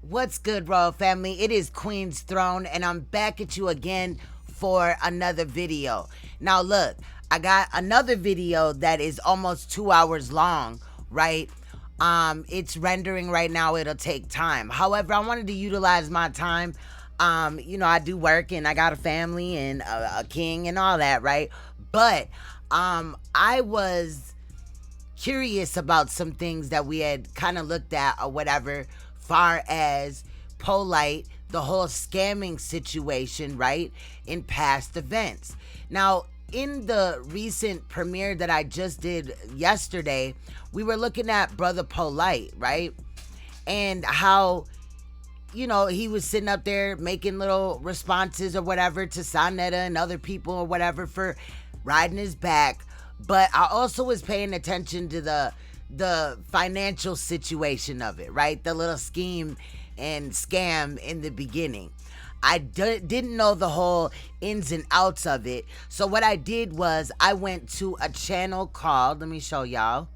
What's good, Royal Family? It is Queen's Throne, and I'm back at you again for another video. Now, look, I got another video that is almost 2 hours long, right? It's rendering right now. It'll take time. However, I wanted to utilize my time. You know, I do work, and I got a family and a king and all that, right? But I was curious about some things that we had kind of looked at or whatever, far as Polight, the whole scamming situation, right, in past events. Now, in the recent premiere that I just did yesterday, we were looking at Brother Polight, right, and how, you know, he was sitting up there making little responses or whatever to Sonetta and other people or whatever for riding his back. But I also was paying attention to the financial situation of it, right? The little scheme and scam in the beginning. I didn't know the whole ins and outs of it. So what I did was I went to a channel called, let me show y'all,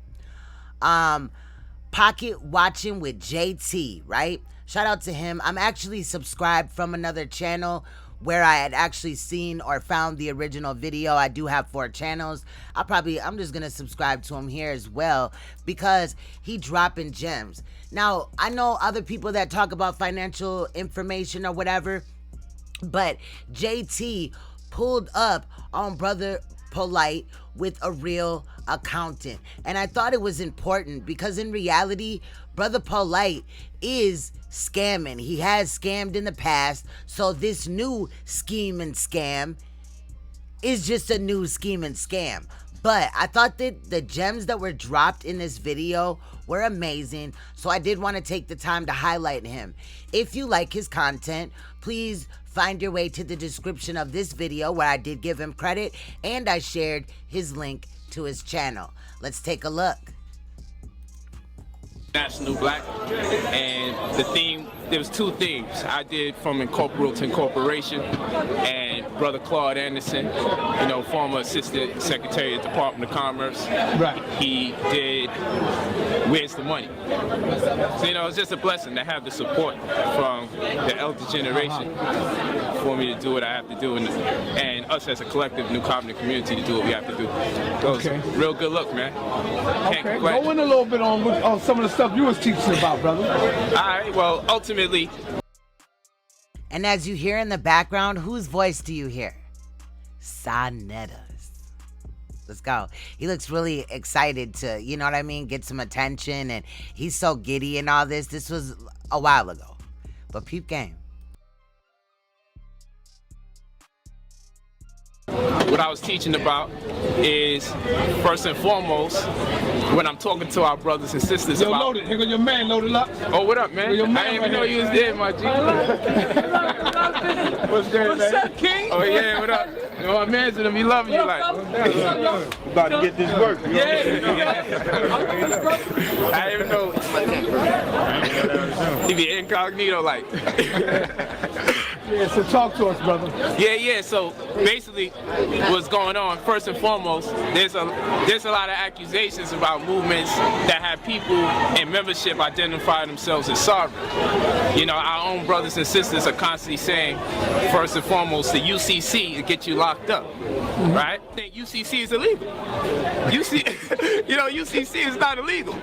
PocketWatcherJT, right? Shout out to him. I'm actually subscribed from another channel where I had actually seen or found the original video. I do have 4 channels. I'm just gonna subscribe to him here as well because he dropping gems. Now, I know other people that talk about financial information or whatever, but JT pulled up on Brother Polight with a real accountant. And I thought it was important because in reality, Brother Polight is scamming. He has scammed in the past. So this new scheme and scam is just a new scheme and scam. But I thought that the gems that were dropped in this video were amazing. So I did want to take the time to highlight him. If you like his content, please find your way to the description of this video where I did give him credit and I shared his link to his channel. Let's take a look. National Black, and the theme, there was 2 themes I did from Incorporeal to Incorporation, and Brother Claude Anderson, you know, former Assistant Secretary of the Department of Commerce. Right. He did Where's the Money? So, you know, it's just a blessing to have the support from the elder generation for me to do what I have to do, and us as a collective New Covenant community to do what we have to do. So okay. Real good look, man. Okay, go in a little bit on some of the stuff you was teaching about, brother. All right, well, ultimately. And as you hear in the background, whose voice do you hear? Sonetta's. Let's go. He looks really excited to, you know what I mean, get some attention, and he's so giddy and all this. This was a while ago, but peep game. What I was teaching about is, first and foremost, when I'm talking to our brothers and sisters Yo, about... loaded. Here go your man loaded up. Oh, what up, man? Your man I didn't even know you was there, my G. What's good, man? What's up, King? Oh, yeah, what up? You know, my man's in him, he loving you, like... About to get this work. Yeah. I didn't even know. He be incognito, like... Yeah, so talk to us, brother. Yeah, so basically what's going on, first and foremost, there's a lot of accusations about movements that have people in membership identify themselves as sovereign. You know, our own brothers and sisters are constantly saying, first and foremost, the UCC to get you locked up, right? I think UCC is illegal. UCC is not illegal.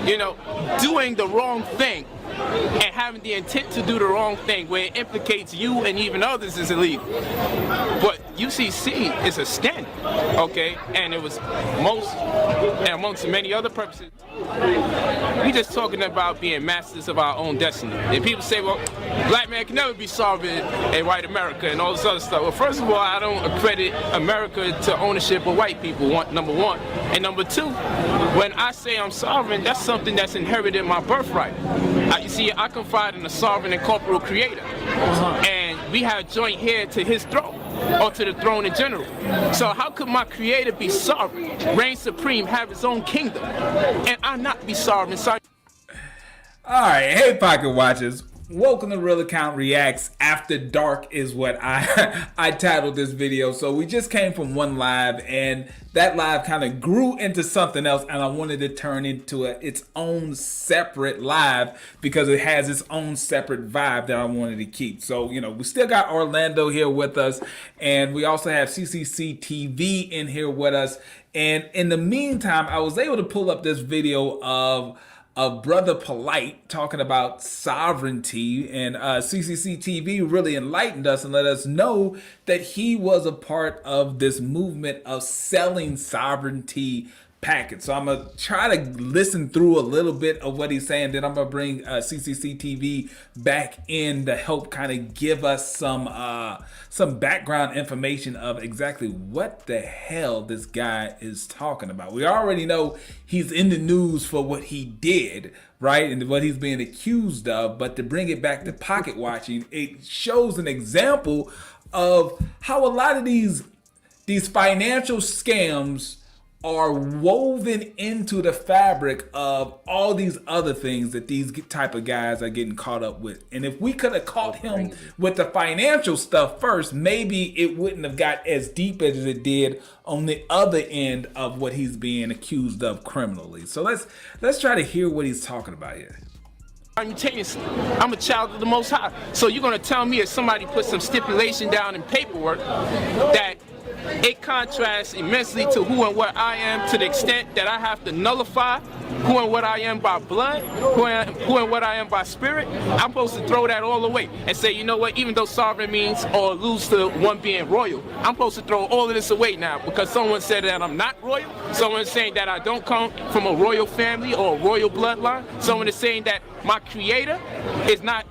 You know, doing the wrong thing and having the intent to do the wrong thing where it implicates you and even others is illegal. But UCC is a standard, okay? And it was amongst many other purposes, we just talking about being masters of our own destiny. And people say, well, black man can never be sovereign in white America and all this other stuff. Well, first of all, I don't accredit America to ownership of white people, number 1. And number 2, when I say I'm sovereign, that's something that's inherited in my birthright. You see, I confide in a sovereign and corporeal creator. And we have joint heir to his throne, or to the throne in general. So how could my creator be sovereign, reign supreme, have his own kingdom, and I not be sovereign? All right, hey Pocket Watchers, Welcome to Real Account Reacts After Dark is what I titled this video. So we just came from one live, and that live kind of grew into something else, and I wanted to turn into its own separate live because it has its own separate vibe that I wanted to keep. So, you know, we still got Orlando here with us, and we also have CCC TV in here with us. And in the meantime, I was able to pull up this video of Brother Polight talking about sovereignty, and CCC TV really enlightened us and let us know that he was a part of this movement of selling sovereignty packets. So I'm gonna try to listen through a little bit of what he's saying, then I'm gonna bring CCC TV back in to help kind of give us some background information of exactly what the hell this guy is talking about. We already know he's in the news for what he did, right, and what he's being accused of, but to bring it back to pocket watching, it shows an example of how a lot of these financial scams are woven into the fabric of all these other things that these type of guys are getting caught up with. And if we could have caught him with the financial stuff first, maybe it wouldn't have got as deep as it did on the other end of what he's being accused of criminally. So let's try to hear what he's talking about here. Simultaneously, I'm a child of the Most High. So you're gonna tell me if somebody put some stipulation down in paperwork that it contrasts immensely to who and what I am, to the extent that I have to nullify who and what I am by blood, who and what I am by spirit. I'm supposed to throw that all away and say, you know what, even though sovereign means or alludes to one being royal, I'm supposed to throw all of this away now because someone said that I'm not royal. Someone's saying that I don't come from a royal family or a royal bloodline. Someone is saying that my creator is not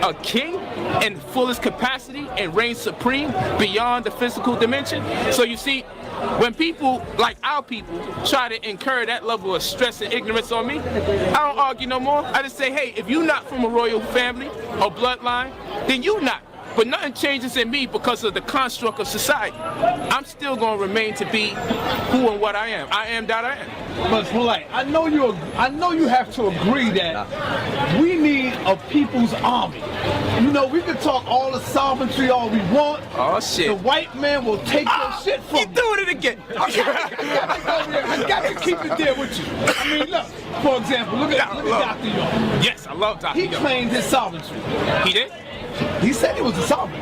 a king in fullest capacity and reigns supreme beyond the physical dimension. So you see, when people like our people try to incur that level of stress and ignorance on me, I don't argue no more. I just say, hey, if you're not from a royal family or bloodline, then you not. But nothing changes in me because of the construct of society. I'm still going to remain to be who and what I am. I am that I am. But Polight, I know you have to agree that we need a people's army. You know, we can talk all the sovereignty all we want. Oh shit! The white man will take your shit from you. You're doing it again. I got to keep it there with you. I mean, look. For example, look at Dr. York. Yes, I love Dr. York. He claimed his sovereignty. He did? He said he was a sovereign.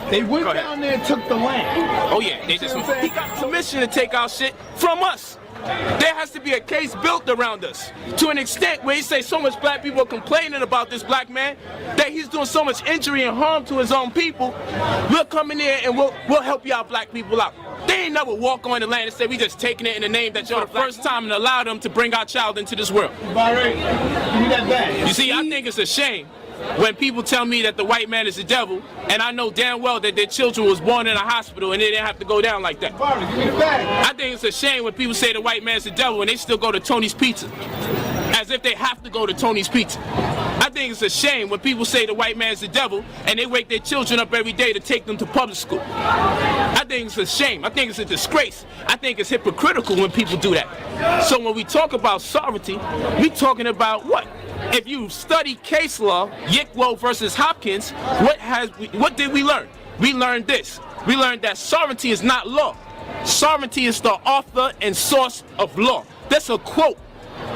They went down there and took the land. Oh yeah, he got permission to take our shit from us. There has to be a case built around us to an extent where he say so much black people are complaining about this black man that he's doing so much injury and harm to his own people. We'll come in here and we'll help y'all black people out. They ain't never walk on the land and say we just taking it in the name that you're the first time and allow them to bring our child into this world. You see, I think it's a shame when people tell me that the white man is the devil, and I know damn well that their children was born in a hospital and they didn't have to go down like that. I think it's a shame when people say the white man is the devil and they still go to Tony's Pizza, as if they have to go to Tony's Pizza. I think it's a shame when people say the white man's the devil and they wake their children up every day to take them to public school. I think it's a shame. I think it's a disgrace. I think it's hypocritical when people do that. So when we talk about sovereignty, we talking about what? If you study case law, Yickwo versus Hopkins, what did we learn? We learned this. We learned that sovereignty is not law. Sovereignty is the author and source of law. That's a quote.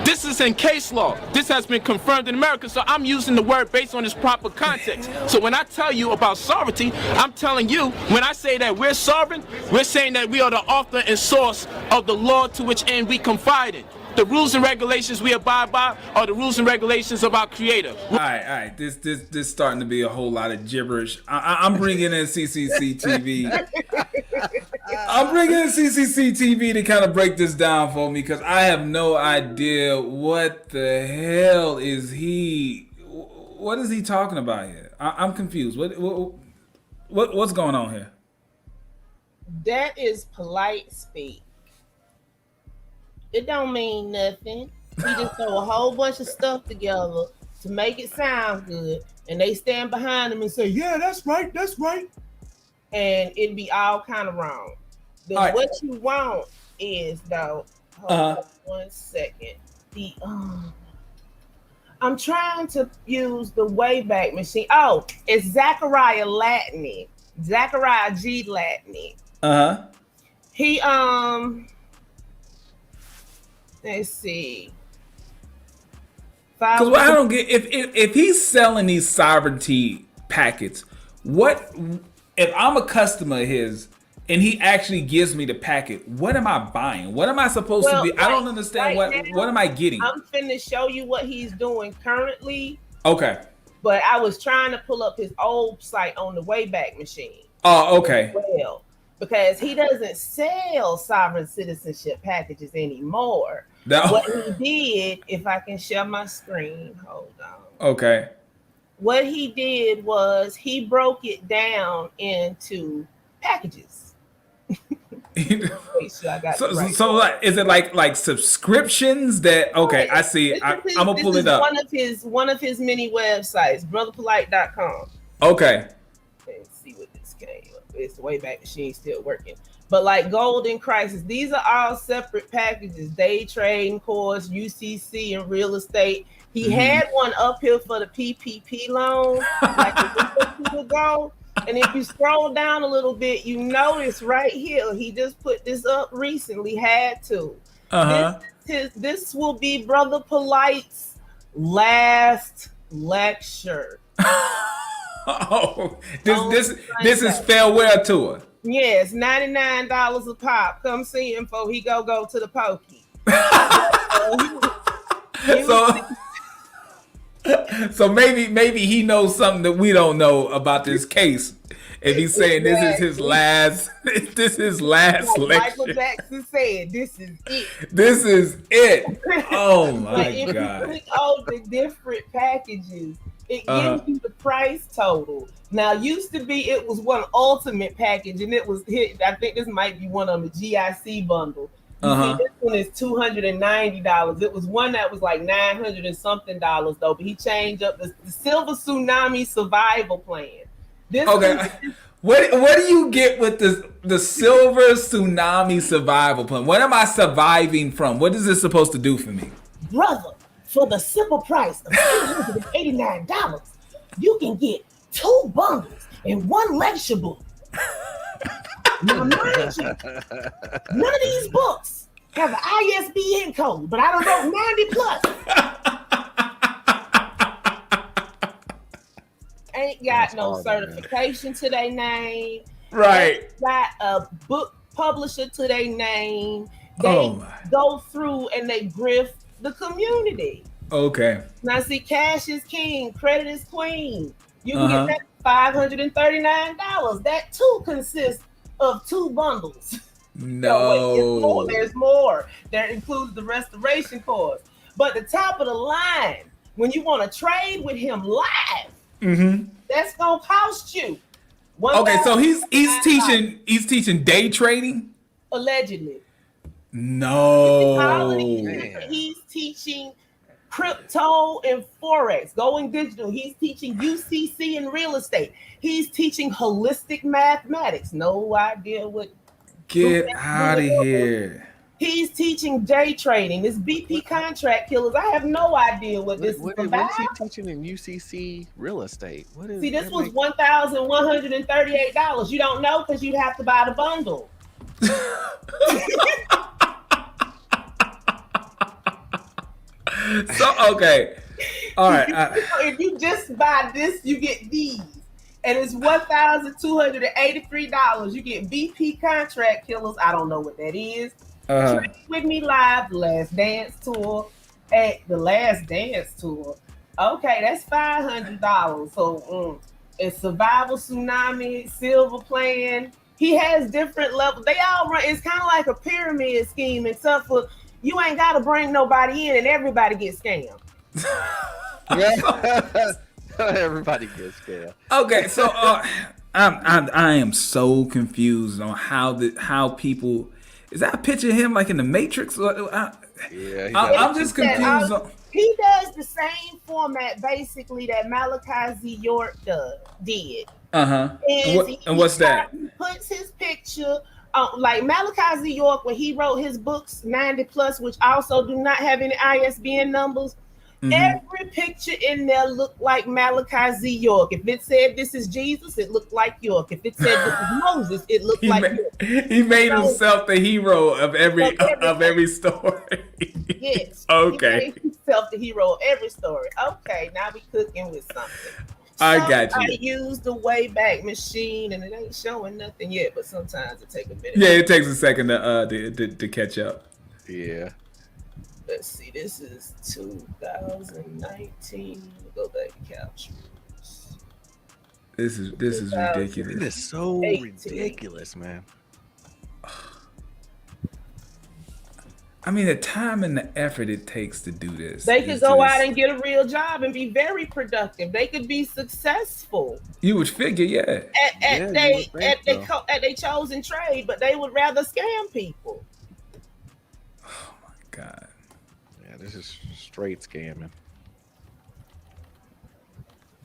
This is in case law. This has been confirmed in America, so I'm using the word based on its proper context. So when I tell you about sovereignty, I'm telling you, when I say that we're sovereign, we're saying that we are the author and source of the law to which end we confide in. The rules and regulations we abide by are the rules and regulations of our creator. All right. This starting to be a whole lot of gibberish. I'm bringing in CCC TV. I'm bringing in CCC TV to kind of break this down for me because I have no idea what the hell is he. What is he talking about here? I'm confused. What's going on here? That is polite speak. It don't mean nothing. He just throw a whole bunch of stuff together to make it sound good, and they stand behind him and say, "Yeah, that's right, that's right," and it'd be all kind of wrong. But what you want is though. Hold on 1 second. I'm trying to use the Wayback Machine. Oh, it's Zachariah Latney. Zachariah G. Latney. Uh-huh. He let's see. Because what I don't get, if he's selling these sovereignty packets, what if I'm a customer of his and he actually gives me the packet? What am I buying? What am I supposed to be? I don't understand what am I getting? I'm finna show you what he's doing currently. Okay. But I was trying to pull up his old site on the Wayback Machine. Oh, okay. Well, because he doesn't sell sovereign citizenship packages anymore. No. What he did, if I can share my screen, hold on. Okay. What he did was he broke it down into packages. Make sure I got so like, is it like subscriptions that? Okay, I see. I'm gonna pull it up. One of his many websites, brotherpolight.com. Okay. Let's see what this came up. It's the Wayback Machine still working. But like Golden Crisis, these are all separate packages. Day trading course, UCC, and real estate. He had one up here for the PPP loan, like a week ago. And if you scroll down a little bit, you notice right here, he just put this up recently, had to. This will be Brother Polight's last lecture. Oh, this is farewell tour. Yes, $99 a pop. Come see him before he go to the pokey. So maybe he knows something that we don't know about this case. If he's saying this is his last lecture. Michael Jackson said, "This is it. This is it." Oh my God! If you click all the different packages, it gives you the price total. Now, used to be it was one ultimate package, and it was hit. I think this might be one of them, the GIC bundle. See, this one is $290. It was one that was like $900 and something though, but he changed up the Silver Tsunami Survival Plan. What do you get with the Silver Tsunami Survival Plan? What am I surviving from? What is this supposed to do for me? Brother, for the simple price of $289, you can get 2 bundles and 1 lecture book. Now, mind you, none of these books have an ISBN code, but I don't know, 90 plus. Ain't got no certification to their name. Right. Ain't got a book publisher to their name. They go through and they grift the community. Okay. Now, see, cash is king, credit is queen. You can get that $539. That too consists of 2 bundles. No. There's more. That includes the restoration course. But the top of the line, when you want to trade with him live, that's gonna cost you. Okay, so he's teaching day trading? Allegedly. No. He's teaching crypto and forex, going digital. He's teaching UCC and real estate. He's teaching holistic mathematics. No idea what. Get out of here. He's teaching day trading. This BP contract killers. I have no idea what this is about. What is he teaching in UCC real estate? See, this was $1,138. You don't know because you'd have to buy the bundle. So okay, all right. If you just buy this, you get these, and it's $1,283. You get BP contract killers. I don't know what that is. Trade with me live, the Last Dance tour. At the Last Dance tour, okay, that's $500. So it's Survival Tsunami, Silver Plan. He has different levels. They all run. It's kind of like a pyramid scheme, except for you ain't got to bring nobody in, and everybody gets scammed. Everybody gets scammed. Okay, so I am so confused on how people. Is that a picture of him like in the Matrix? I'm just confused. He does the same format basically that Malachi Z. York did. And what's that? He puts his picture. Like Malachi Z. York, when he wrote his books 90 plus, which also do not have any ISBN numbers, Every picture in there looked like Malachi Z. York. If it said this is Jesus, it looked like York. If it said this is Moses, it looked like York. He made himself the hero of every story. Yes. Okay. He made himself the hero of every story. Okay, now we cooking with something. I got you. I used the Wayback Machine, and it ain't showing nothing yet. But sometimes it takes a minute. Yeah, it takes a second to catch up. Yeah. Let's see. This is 2019. Go back to couch. This is ridiculous. It is so 18. ridiculous, man. I mean, the time and the effort it takes to do this. They could go out and get a real job and be very productive. They could be successful. You would figure, yeah. At their chosen trade, but they would rather scam people. Oh my God. Yeah, this is straight scamming.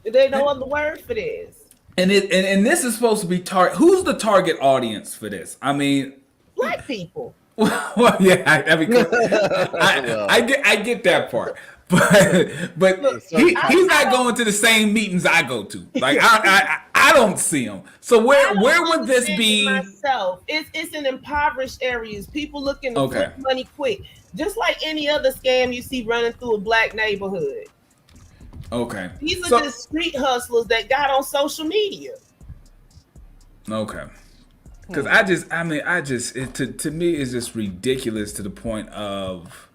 There's no other word for this. And this is supposed to be who's the target audience for this? I mean, Black people. Well, yeah, I mean, I get that part, but he's not going to the same meetings I go to. Like I don't see him. So where would this be? Myself, it's in impoverished areas. People looking to flip money quick, just like any other scam you see running through a black neighborhood. Okay, These are just street hustlers that got on social media. Okay. Because to me, it's just ridiculous to the point of,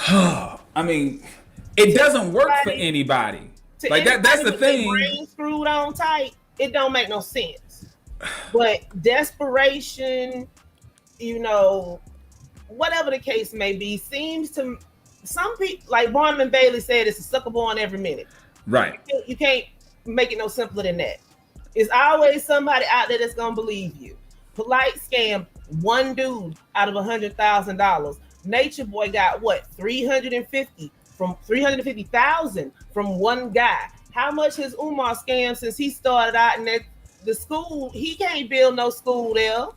I mean, it doesn't work for anybody. Like that's the thing. Brain screwed on tight, it don't make no sense. But desperation, whatever the case may be, seems to some people, like Barnum Bailey said, it's a sucker born every minute. Right. You can't make it no simpler than that. It's always somebody out there that's gonna believe you. Polight scammed one dude out of $100,000. Nature Boy got what? 350,000 from one guy. How much has Umar scammed since he started out in the school? He can't build no school there.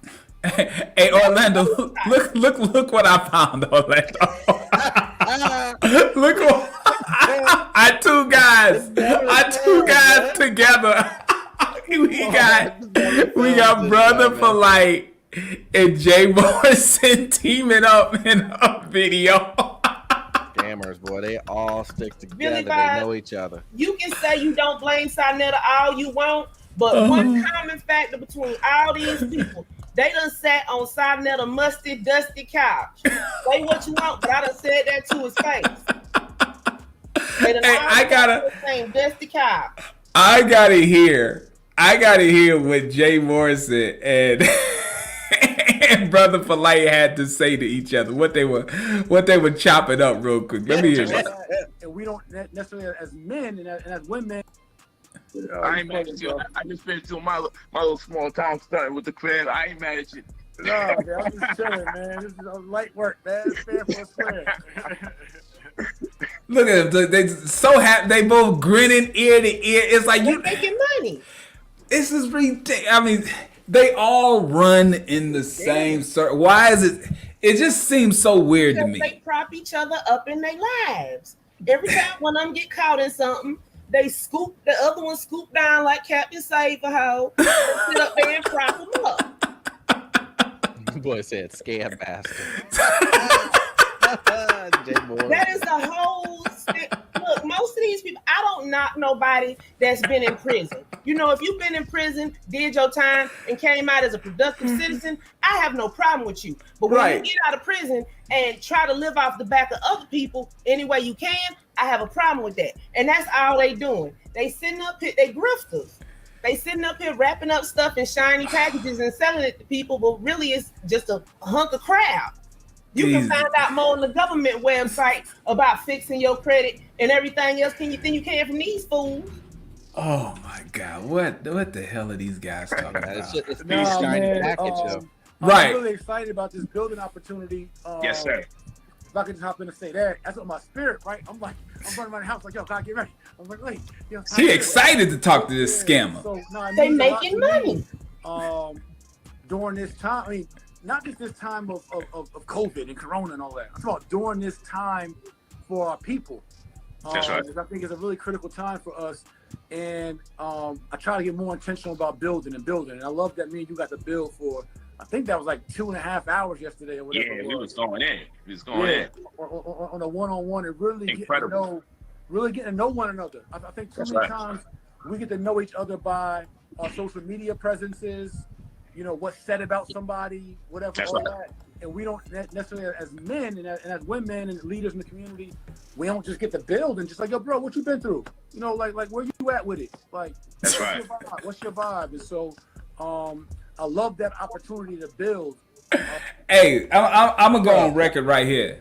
Hey Orlando, look what I found, Orlando. Look what I two guys together. We got Brother Polight and Jay Morrison teaming up in a video. Scammers, boy, they all stick together. They know each other. You can say you don't blame Sinetta all you want, but one common factor between all these people, they done sat on Sinetta musty, dusty couch. Say what you want, but I done said that to his face. They done I gotta same dusty couch. I gotta hear what Jay Morrison and Brother Polight had to say to each other. What they were chopping up real quick. Let me hear that. And we don't necessarily, as men and as women. I ain't mad at you. I just finished doing my little small town stunt with the crib. I ain't mad at you. No, man, I'm just chilling, man. This is light work, man. It's fair for a square. Look at them. They so happy. They both grinning ear to ear. It's like They're making money. This is ridiculous. I mean, they all run in the same circle. Why is it? It just seems so weird to me. They prop each other up in their lives. Every time one of them get caught in something, they scoop the other one, scoop down like Captain Save-A-Ho, and sit up there and prop them up. Boy said scam bastard. That is the whole look. Most of these people, I don't knock nobody that's been in prison. If you've been in prison, did your time, and came out as a productive citizen, I have no problem with you. But when you get out of prison and try to live off the back of other people any way you can, I have a problem with that. And that's all they doing. They sitting up here, they grifters. They sitting up here wrapping up stuff in shiny packages and selling it to people, but really it's just a hunk of crap. You can find out more on the government website about fixing your credit and everything else than you can from these fools. Oh my God! What the hell are these guys talking about? It's these shiny packages. Right. I'm really excited about this building opportunity. Yes, sir. If I could just hop in and say that, that's what my spirit, right? I'm running around the house like, yo, gotta get ready. I'm like, wait. She excited to talk to this scammer. So, they making money. During this time, I mean, not just this time of COVID and Corona and all that. I'm talking about during this time for our people. That's right. I think it's a really critical time for us. And I try to get more intentional about building. And I love that me and you got to build for, I think that was like 2.5 hours yesterday or whatever. Yeah, we was going in. In. On a one-on-one and really getting to know one another. I think too many times we get to know each other by our social media presences, you know, what's said about somebody, whatever, that. And we don't necessarily, as men and as women and leaders in the community, we don't just get to build and just like, yo, bro, what you been through? You know, like where you at with it? Like, that's right. What's your vibe? And so, I love that opportunity to build. Hey, I'm gonna go on record right here.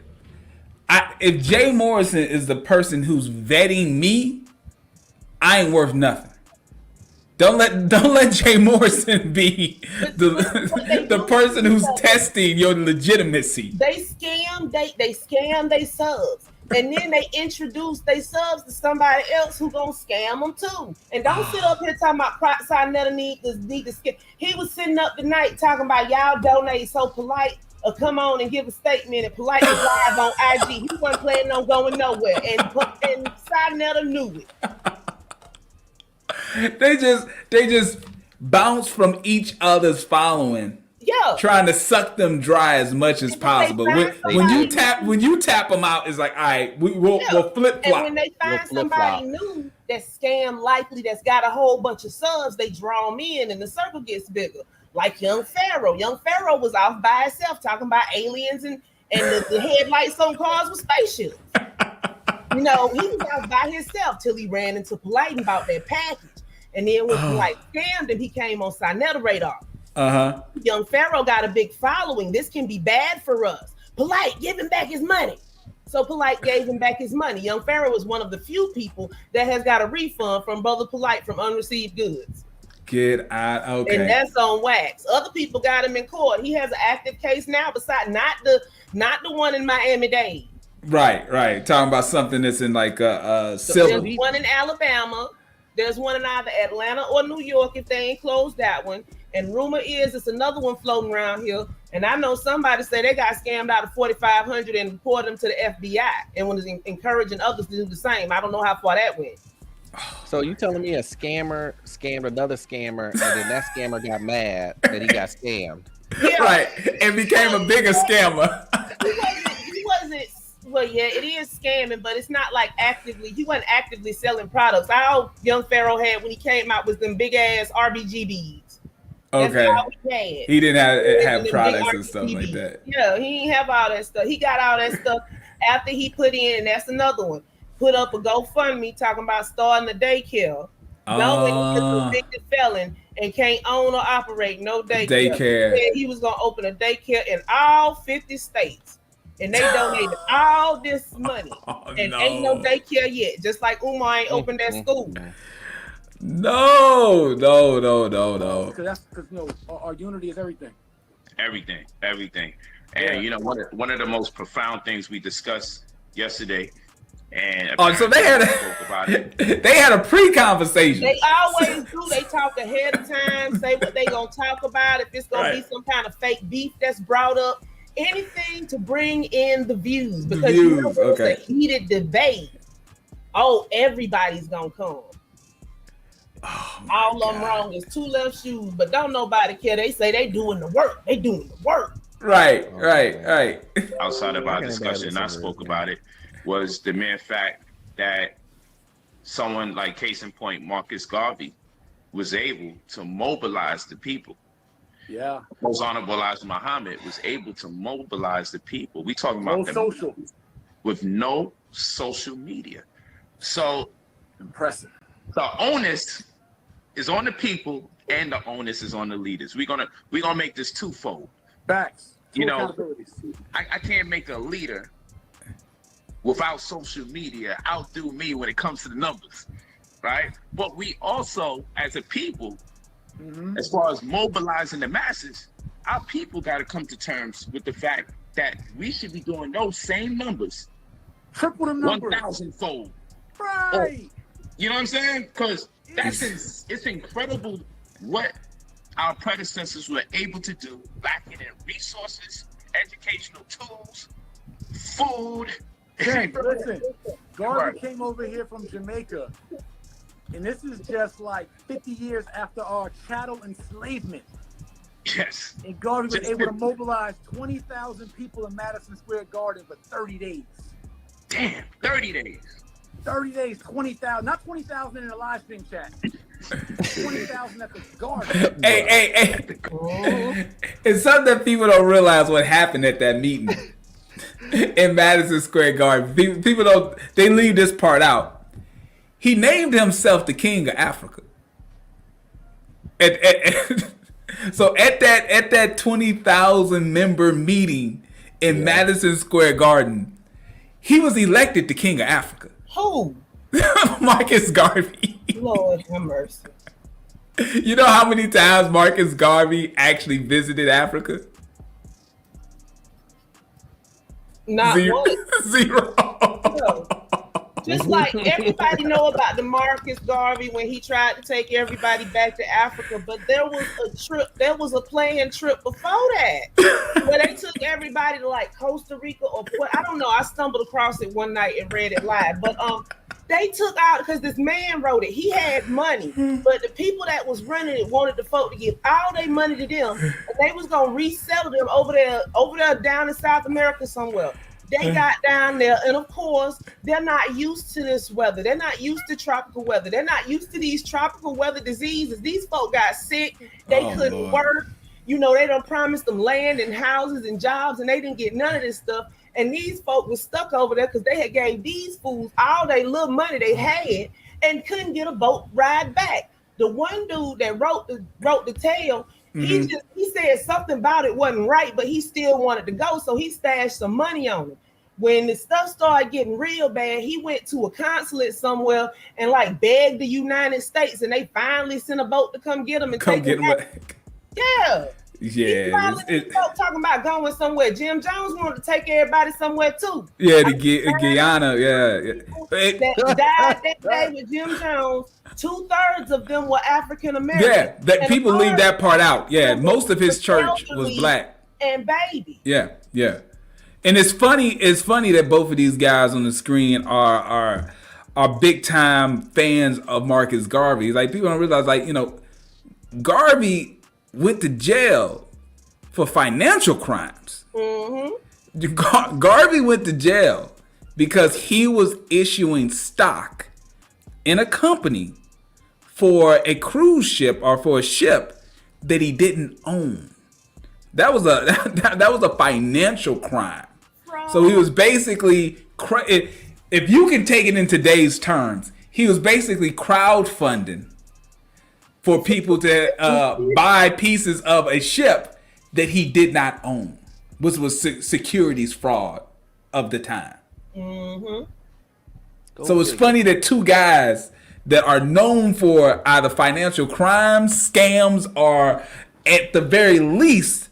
If Jay Morrison is the person who's vetting me, I ain't worth nothing. Don't let Jay Morrison be the person who's testing your legitimacy. They scam they subs, and then they introduce they subs to somebody else who gonna scam them too. And don't sit up here talking about Proxy need to scam. He was sitting up tonight talking about y'all donate so Polight or come on and give a statement, and Polight was live on IG. He wasn't planning on going nowhere, and Sinetta knew it. They just bounce from each other's following. Yeah, trying to suck them dry as much as possible. When you tap them out, it's like, all right, we'll flip flop. And when they find somebody new that's scam likely, that's got a whole bunch of subs, they draw them in, and the circle gets bigger. Like Young Pharaoh. Young Pharaoh was off by himself talking about aliens and the headlights on cars with spaceships. You know, he was out by himself till he ran into Polight and bought that package. And then when Polight scammed him, he came on Sinetta radar. Young Pharaoh got a big following. This can be bad for us. Polight, give him back his money. So Polight gave him back his money. Young Pharaoh was one of the few people that has got a refund from Brother Polight from unreceived goods. Get out, okay. And that's on wax. Other people got him in court. He has an active case now, besides not the one in Miami-Dade. Right. Talking about something that's in like silver. There's one in Alabama. There's one in either Atlanta or New York if they ain't closed that one. And rumor is it's another one floating around here. And I know somebody say they got scammed out of $4,500 and reported them to the FBI and was encouraging others to do the same. I don't know how far that went. So you telling me a scammer scammed another scammer, and then that scammer got mad that he got scammed? Yeah. Right, and became a bigger scammer. He wasn't. Well, yeah, it is scamming, but it's not like actively. He wasn't actively selling products. All Young Pharaoh had when he came out was them big ass RBG beads. Okay. That's all he had. He didn't have products and stuff like that. Yeah, he didn't have all that stuff. He got all that stuff after he put in, and that's another one. Put up a GoFundMe talking about starting a daycare. Knowing he's a convicted felon and can't own or operate no daycare. He was going to open a daycare in all 50 states. And they donated all this money. Ain't no daycare yet. Just like Umar ain't opened that school. No. Because you know, our unity is everything. Everything. And you know, one of the most profound things we discussed yesterday. And so they had a pre-conversation. They always do. They talk ahead of time, say what they gonna talk about. If it's gonna be some kind of fake beef that's brought up, anything to bring in the views, because you know it's a heated debate. Oh, everybody's gonna come. All of them wrong. There's two left shoes, but don't nobody care. They say they doing the work. Right. Outside of our discussion, I spoke about it. Was the mere fact that someone like case in point, Marcus Garvey, was able to mobilize the people. Yeah. Most Honorable Elijah Muhammad was able to mobilize the people. We talking about social with no social media. So impressive. The onus is on the people and the onus is on the leaders. We're gonna make this twofold. Facts. You know, I can't make a leader without social media outdo me when it comes to the numbers, right? But we also, as a people, as far as mobilizing the masses, our people got to come to terms with the fact that we should be doing those same numbers, triple the numbers, 1,000-fold. Right. You know what I'm saying? Because it's incredible what our predecessors were able to do, lacking in resources, educational tools, food, Ken, listen, Garvey came over here from Jamaica, and this is just like 50 years after our chattel enslavement. Yes. And Garvey was able to mobilize 20,000 people in Madison Square Garden for 30 days. Damn, 30 days. 30 days, 20,000. Not 20,000 in the live stream chat. 20,000 at the Garden. Hey. It's something that people don't realize what happened at that meeting in Madison Square Garden. People don't, they leave this part out. He named himself the King of Africa. So at that 20,000 member meeting in Madison Square Garden, he was elected the King of Africa. Who? Marcus Garvey. Lord have mercy. You know how many times Marcus Garvey actually visited Africa? Not once. Zero. No. Just like everybody know about the Marcus Garvey when he tried to take everybody back to Africa, but there was a planned trip before that where they took everybody to like Costa Rica or I don't know. I stumbled across it one night and read it live, but they took out because this man wrote it. He had money, but the people that was running it wanted the folk to give all their money to them, and they was gonna resell them over there down in South America somewhere. They got down there, and of course, they're not used to this weather. They're not used to tropical weather. They're not used to these tropical weather diseases. These folk got sick. They couldn't work. You know, they done promised them land and houses and jobs, and they didn't get none of this stuff. And these folk was stuck over there because they had gave these fools all their little money they had and couldn't get a boat ride back. The one dude that wrote the tale, he said something about it wasn't right, but he still wanted to go, so he stashed some money on it. When the stuff started getting real bad, he went to a consulate somewhere and like begged the United States, and they finally sent a boat to come get him and take him back. Yeah. Yeah. Talking about going somewhere. Jim Jones wanted to take everybody somewhere too. Yeah, Guyana. Yeah. That died that day with Jim Jones. 2/3 of them were African American. Yeah, that people leave that part out. Yeah, most of his church was black. And baby. Yeah. And it's funny that both of these guys on the screen are big time fans of Marcus Garvey. Like, people don't realize, like, you know, Garvey went to jail for financial crimes. Garvey went to jail because he was issuing stock in a company for a cruise ship or for a ship that he didn't own. That was a financial crime. So he was basically, if you can take it in today's terms, he was basically crowdfunding for people to buy pieces of a ship that he did not own, which was securities fraud of the time. So it's funny that two guys that are known for either financial crimes, scams, or at the very least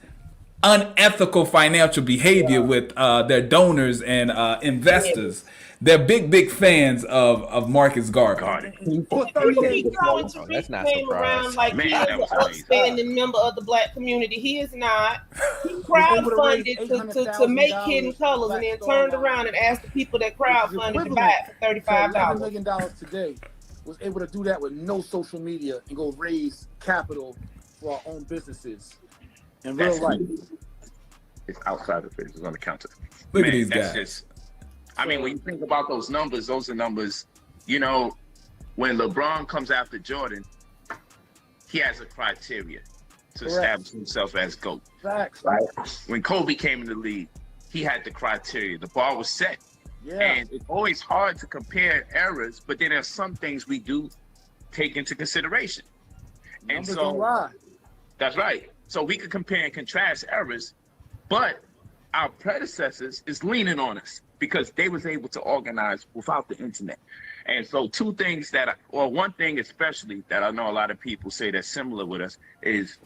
unethical financial behavior with their donors and investors. They're big fans of Marcus Garvey. That's not surprising. Like he is an upstanding member of the black community. He is not. He crowdfunded to make Hidden Colors, and then turned around and asked the people that crowdfunded to buy it for $35. $11 million today. Was able to do that with no social media and go raise capital for our own businesses. In real life, it's outside of it. It's on the counter. Look at these guys. I mean, when you think about those are numbers. You know, when LeBron comes after Jordan, he has a criteria to establish himself as GOAT. Facts. Right? When Kobe came in the league, he had the criteria. The bar was set. Yeah. And it's always hard to compare eras, but then there's some things we do take into consideration. Numbers don't lie. That's right. So we could compare and contrast eras, but our predecessors is leaning on us because they was able to organize without the internet. And so one thing especially that I know a lot of people say that's similar with us is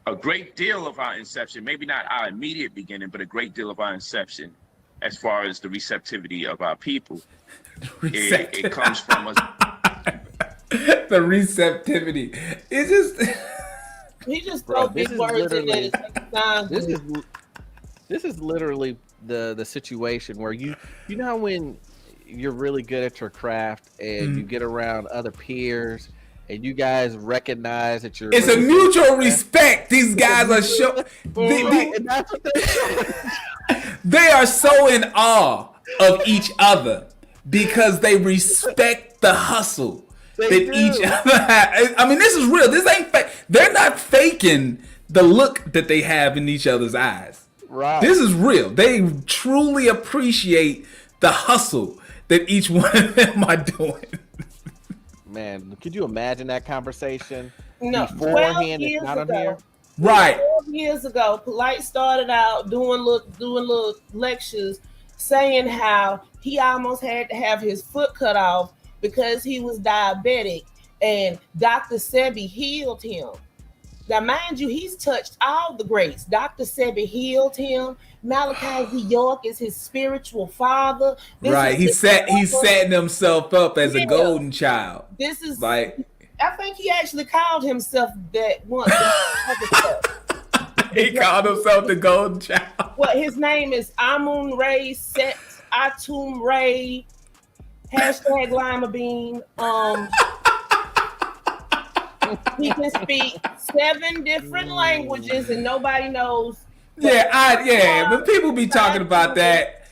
a great deal of our inception, maybe not our immediate beginning, but a great deal of our inception as far as the receptivity of our people. It comes from us. The receptivity. It's just... He just throw big words in there. This is literally the situation where you know how when you're really good at your craft and you get around other peers and you guys recognize that you're It's really a mutual respect. These guys are and that's what they are so in awe of each other because they respect the hustle that each other has. I mean, this is real. This ain't fake. They're not faking the look that they have in each other's eyes. Right. This is real. They truly appreciate the hustle that each one of them are doing. Man, could you imagine that conversation? No, beforehand, it's not on here. Right. 12 years ago, Polight started out doing little lectures saying how he almost had to have his foot cut off because he was diabetic, and Dr. Sebi healed him. Now, mind you, he's touched all the greats. Dr. Sebi healed him. Malachi Z. York is his spiritual father. He's setting himself up as a golden child. This is like, I think he actually called himself that once. He called himself the golden child. Well, his name is Amun Ray Set Atum Ray # Lima Bean. He can speak 7 different languages and nobody knows. But people be talking about that.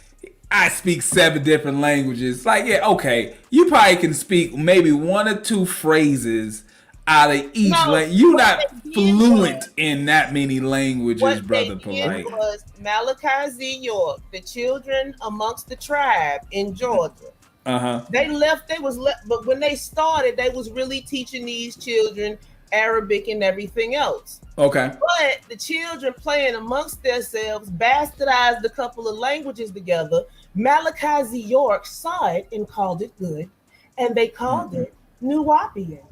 I speak 7 different languages. Like, yeah, okay. You probably can speak maybe 1 or 2 phrases out of each language. You're not fluent in that many languages, Brother Polight. What was Malachi Z. York, the children amongst the tribe in Georgia. They left, but when they started, they was really teaching these children Arabic and everything else. Okay. But the children playing amongst themselves bastardized a couple of languages together. Malachi Z. York saw it and called it good, and they called it Nuwapian.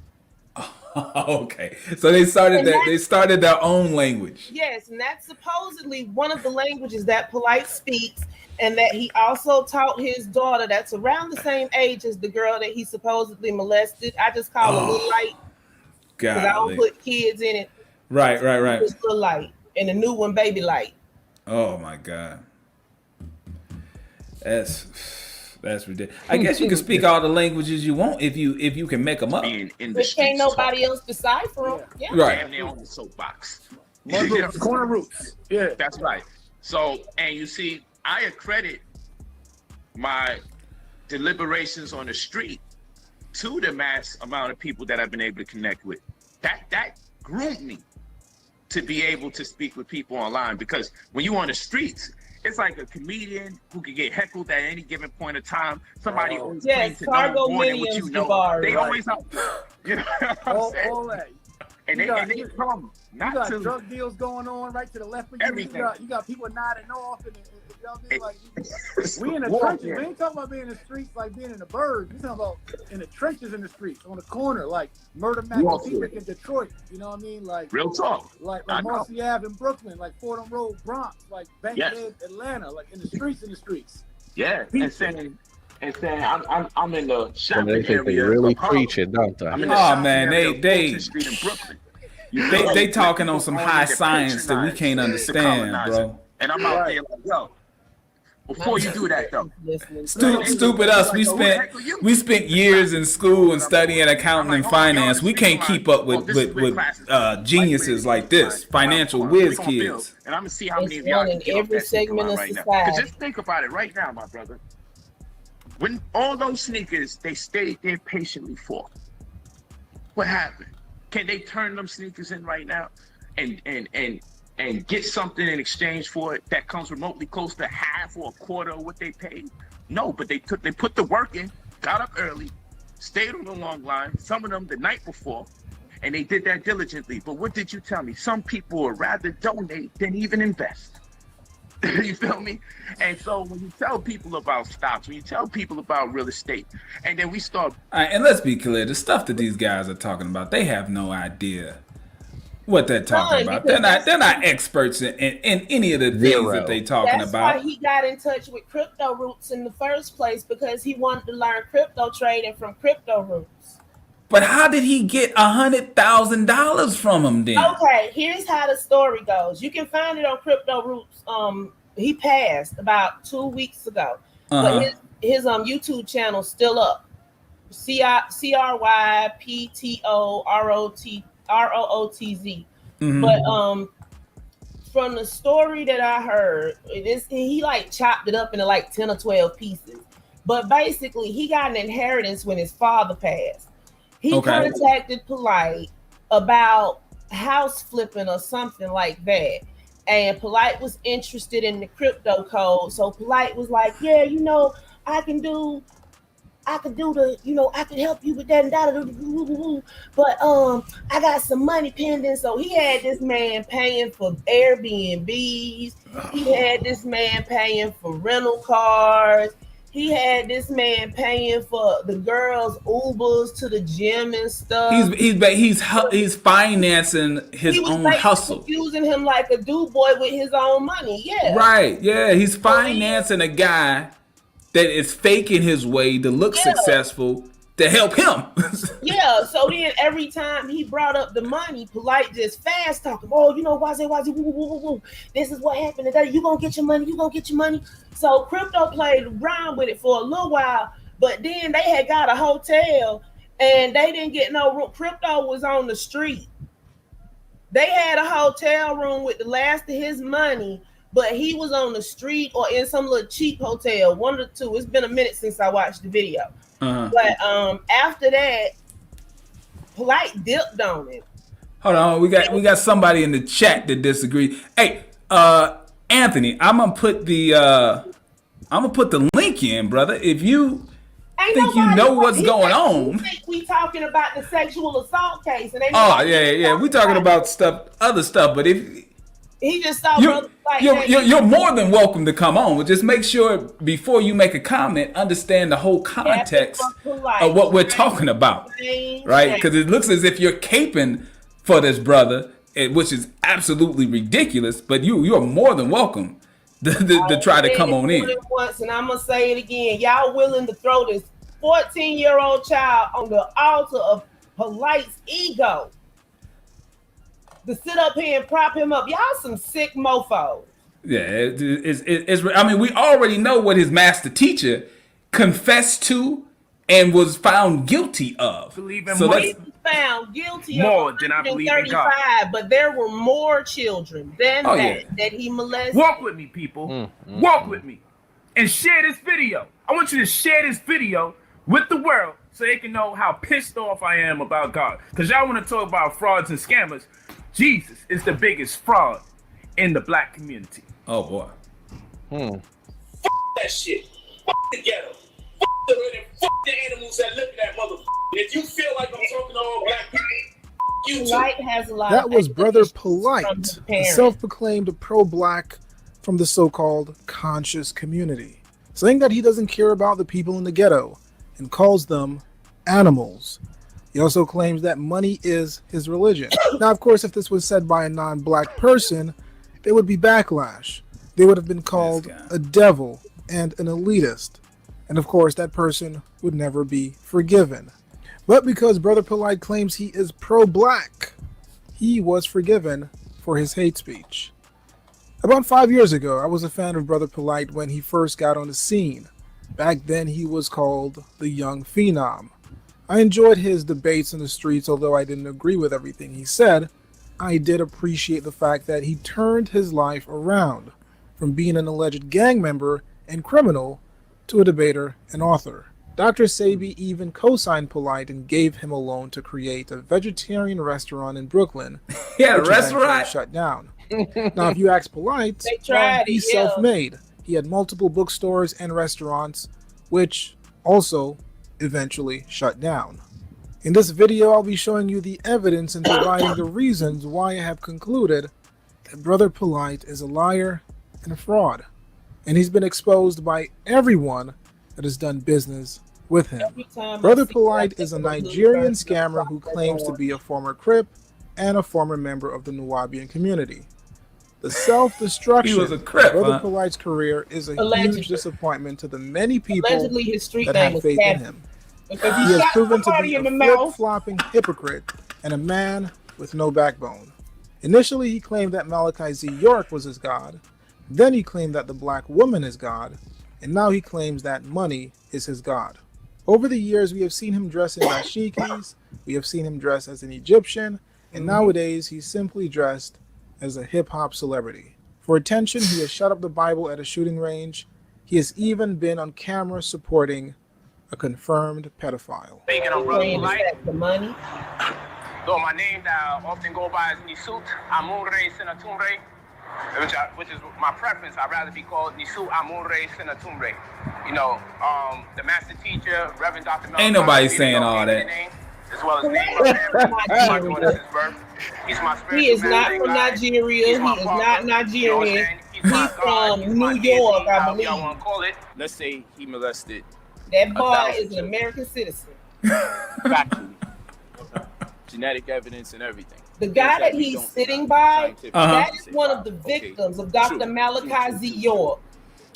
Okay. So they started their own language. Yes, and that's supposedly one of the languages that Polight speaks, and that he also taught his daughter that's around the same age as the girl that he supposedly molested. I just call her Little Light because I don't put kids in it. Right. Just Little Light, and the new one, Baby Light. Oh my God. That's ridiculous. I guess you can speak all the languages you want if you can make them up. But can't nobody else decipher them. Yeah. Right. Damn, they on the soapbox. Corner roots. Yeah. That's right. So, and you see, I accredit my deliberations on the street to the mass amount of people that I've been able to connect with. That groomed me to be able to speak with people online, because when you're on the streets, it's like a comedian who can get heckled at any given point of time. Somebody always claims to know more than what you know. They always have, you know what I'm saying? All that. And they come not you got to drug deals going on right to the left of you. Everything. You got people nodding off, and you know what I mean? Like, we in the trenches. We ain't talking about being in the streets like being in the birds. We talking about in the trenches in the streets, on the corner, like Murder Mac in Detroit. You know what I mean? Like real talk. Like Marcy Ave in Brooklyn, like Fordham Road, Bronx, like Bankhead, Atlanta, like in the streets. Yeah, and saying I'm in the shopping they think area. They really preaching, don't they? They Street in Brooklyn. They talking on some high science that we can't understand, bro. And I'm out there like, yo, before you do that though. Stupid us. We spent years in school and studying accounting and finance. We can't keep up with geniuses like this, financial whiz kids. And I'm gonna see how many of y'all can get every segment of society. Because just think about it right now, my brother. When all those sneakers they stayed there patiently for, what happened? Can they turn them sneakers in right now and get something in exchange for it that comes remotely close to half or a quarter of what they paid? No, but they put the work in, got up early, stayed on the long line, some of them the night before, and they did that diligently. But what did you tell me? Some people would rather donate than even invest. You feel me? And so when you tell people about stocks, when you tell people about real estate, and then we start. All right, and let's be clear, the stuff that these guys are talking about, they have no idea what they're talking about. They're not experts in any of the things that they're talking about. That's why he got in touch with Crypto Roots in the first place, because he wanted to learn crypto trading from Crypto Roots. But how did he get $100,000 from him then? Okay, here's how the story goes. You can find it on Crypto Roots he passed about 2 weeks ago, but his YouTube channel still up. CRYPTOROOTZ. But from the story that I heard, he like chopped it up into like 10 or 12 pieces. But basically, he got an inheritance when his father passed. He contacted Polight about house flipping or something like that. And Polight was interested in the crypto code. So Polight was like, yeah, you know, I can help you with that and that. But I got some money pending. So he had this man paying for Airbnbs. He had this man paying for rental cars. He had this man paying for the girls' Ubers to the gym and stuff. He's financing his own hustle. Using him like a boy with his own money. Yeah. Right. Yeah. He's financing a guy that is faking his way to look successful to help him. Yeah. So then every time he brought up the money, Polight just fast talking. Oh, you know, why? This is what happened today. You gonna get your money. You gonna get your money. So crypto played around with it for a little while, but then they had got a hotel and they didn't get no room. Crypto was on the street. They had a hotel room with the last of his money, but he was on the street or in some little cheap hotel, one of the two. It's been a minute since I watched the video. But after that, Polight dipped on it. Hold on, we got somebody in the chat that disagree. Hey, Anthony, I'm gonna put the link in, brother. If you think you know what's going on. Think we talking about the sexual assault case, and we talking about other stuff. But if he just saw you're more than welcome to come on. Just make sure before you make a comment, understand the whole context of what we're talking about, right? Because it looks as if you're caping for this brother, which is absolutely ridiculous. But you are more than welcome to try to come on in. Once, and I'm gonna say it again. Y'all willing to throw this 14-year-old child on the altar of Polight's ego? To sit up here and prop him up. Y'all some sick mofos. Yeah, it's I mean, we already know what his master teacher confessed to and was found guilty of. He was found guilty more than I believe in God. But there were more children than that he molested. Walk with me, people. Walk with me. And share this video. I want you to share this video with the world so they can know how pissed off I am about God. Because y'all want to talk about frauds and scammers. Jesus is the biggest fraud in the black community. Oh boy. Fuck that shit. Fuck the ghetto. Fuck the hood and fuck the animals that live in that motherfucker. If you feel like I'm talking to all black people, you too. Has a lot that was Brother Polight, a self-proclaimed pro-black from the so-called conscious community, saying that he doesn't care about the people in the ghetto and calls them animals. He also claims that money is his religion. Now, of course, if this was said by a non-black person, there would be backlash. They would have been called a devil and an elitist. And of course, that person would never be forgiven. But because Brother Polight claims he is pro-black, he was forgiven for his hate speech. About 5 years ago, I was a fan of Brother Polight when he first got on the scene. Back then, he was called the Young Phenom. I enjoyed his debates in the streets, although I didn't agree with everything he said. I did appreciate the fact that he turned his life around from being an alleged gang member and criminal to a debater and author. Dr. Sabi even co-signed Polight and gave him a loan to create a vegetarian restaurant in Brooklyn. Yeah, a restaurant shut down. Now, if you ask Polight, he's self-made. He had multiple bookstores and restaurants, which also eventually shut down. In this video, I'll be showing you the evidence and providing the reasons why I have concluded that Brother Polight is a liar and a fraud, and he's been exposed by everyone that has done business with him. Brother Polight is a Nigerian scammer who claims to be a former Crip and a former member of the Nuwaubian community. The self-destruction of Brother Polight's career is a huge disappointment to the many people that have faith in him. He has proven to be a flip-flopping hypocrite and a man with no backbone. Initially, he claimed that Malachi Z. York was his god. Then he claimed that the black woman is God, and now he claims that money is his God. Over the years, we have seen him dress in dashikis, we have seen him dress as an Egyptian, and nowadays he's simply dressed as a hip-hop celebrity. For attention, he has shut up the Bible at a shooting range. He has even been on camera supporting a confirmed pedophile. Speaking of brother Polight, the money. so my name that I often go by is Nisut Amure Senatumre, which is my preference. I'd rather be called Nisut Amure Senatumre. You know, the master teacher, Reverend Dr. Mel. Ain't nobody saying all that. As well as name my family. He's my spiritual He is not from Nigeria. He is not Nigerian. He's from New York, I believe. Y'all want to call it? Let's say he molested. That boy is an American citizen. Factually. Genetic evidence and everything. The guy that he's sitting by, that is one of the victims of Dr. Malachi Z. York.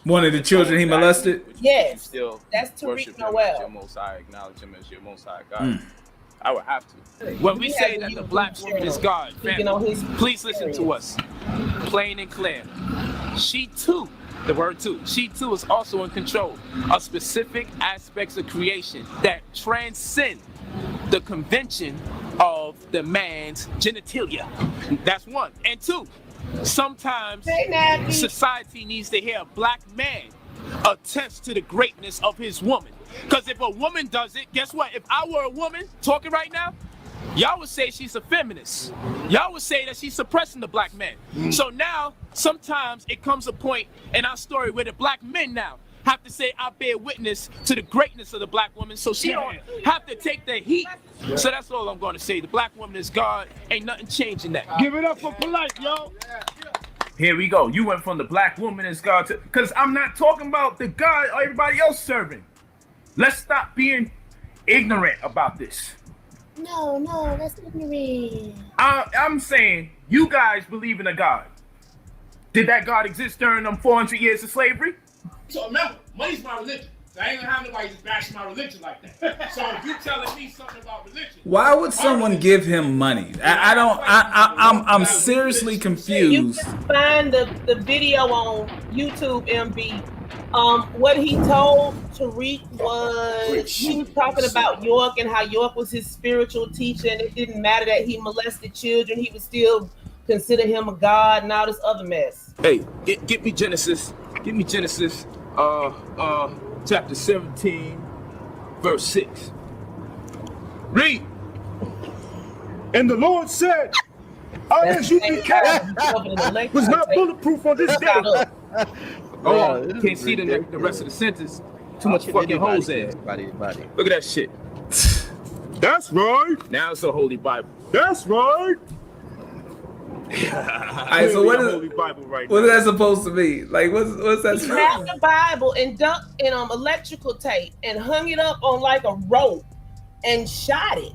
One of the children he molested? Yes. Still that's Tariq Noel. Your most high, acknowledge him as your most high God. I would have to. When we say that the black woman is God, family, please listen to us. Plain and clear. She too, the word too, she too is also in control of specific aspects of creation that transcend the convention of the man's genitalia. That's one. And two, sometimes society needs to hear a black man attest to the greatness of his woman. Because if a woman does it, guess what? If I were a woman talking right now, y'all would say she's a feminist. Y'all would say that she's suppressing the black man. So now, sometimes it comes a point in our story where the black men now have to say, I bear witness to the greatness of the black woman, so she don't have to take the heat. So that's all I'm going to say. The black woman is God. Ain't nothing changing that. Give it up for Polight, yo. Here we go. You went from the black woman is God to, because I'm not talking about the God everybody else serving. Let's stop being ignorant about this. No, that's ignorant. I'm saying you guys believe in a God. Did that God exist during them 400 years of slavery? So remember, money's my religion. So I ain't gonna have nobody just bash my religion like that. So if you're telling me something about religion, why would someone give him money? I'm seriously confused. You can find the video on YouTube, MB. What he told Tariq was he was talking about York and how York was his spiritual teacher, and it didn't matter that he molested children, he would still consider him a god and all this other mess. Hey, get me Genesis. Give me Genesis, chapter 17, verse 6. Read. And the Lord said, I ask you to cast was not bulletproof on this day. Oh, can't see the rest of the sentence. Too much fucking holes in it. Look at that shit. That's right. Now it's a holy Bible. That's right. Alright, so what is that supposed to mean? Like, what's that? He grabbed the Bible and dunked in electrical tape and hung it up on like a rope and shot it.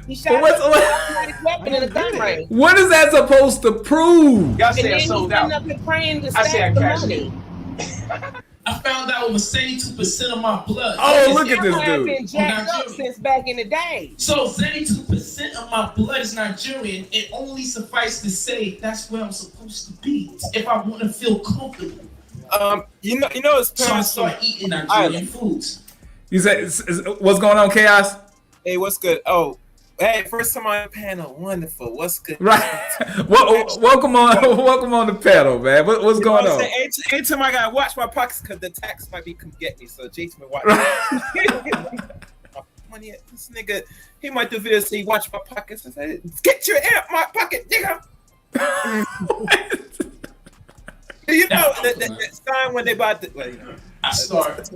He shot an automatic weapon in a gun range. What is that supposed to prove? Y'all say I sold out. Up and praying to I say I the cashed money. I found out almost 72% of my blood. Oh, look at this Been dude. jacked up since back in the day. So 72% of my blood is Nigerian. It only suffices to say that's where I'm supposed to be if I want to feel comfortable. You know, it's so I start eating Nigerian foods. You said, what's going on, Chaos? Hey, what's good? Oh, hey, first time on the panel. Wonderful. What's good? Right. welcome on the panel, man. What's going on? Anytime I gotta watch my pockets because the tax might be come get me. So Jayson been watching. Money, this nigga, he might do videos so he watch my pockets. I said, get your air out my pocket, nigga. You know the time when they bought the. Well, you know, I start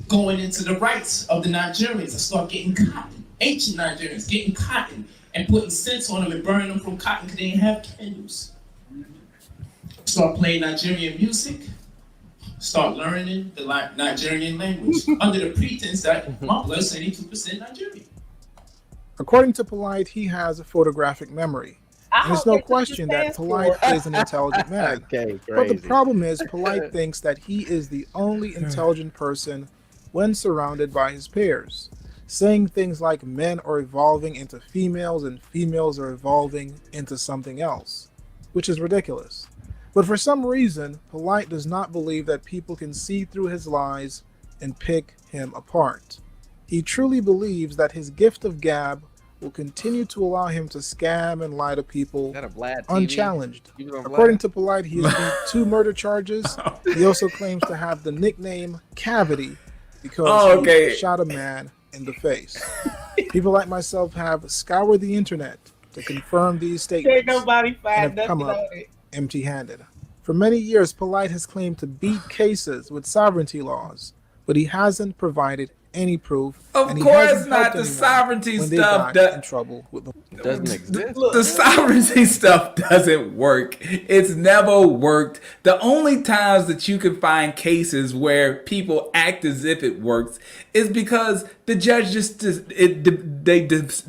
going into the rights of the Nigerians. I start getting cotton. Ancient Nigerians getting cotton and putting scents on them and burning them from cotton because they didn't have candles. Start playing Nigerian music. Start learning the Nigerian language under the pretense that my blood's 82% Nigerian. According to Polight, he has a photographic memory. And there's no question that Polight is an intelligent man. Okay, but the problem is, Polight thinks that he is the only intelligent person when surrounded by his peers, saying things like men are evolving into females and females are evolving into something else, which is ridiculous. But for some reason, Polight does not believe that people can see through his lies and pick him apart. He truly believes that his gift of gab will continue to allow him to scam and lie to people unchallenged. According to Polight, he has beat 2 murder charges. He also claims to have the nickname Cavity because he shot a man in the face. People like myself have scoured the internet to confirm these statements and have come up empty-handed. For many years, Polight has claimed to beat cases with sovereignty laws, but he hasn't provided any proof. Of course not. The sovereignty stuff in trouble with doesn't exist. The sovereignty stuff doesn't work. It's never worked. The only times that you can find cases where people act as if it works is because the judge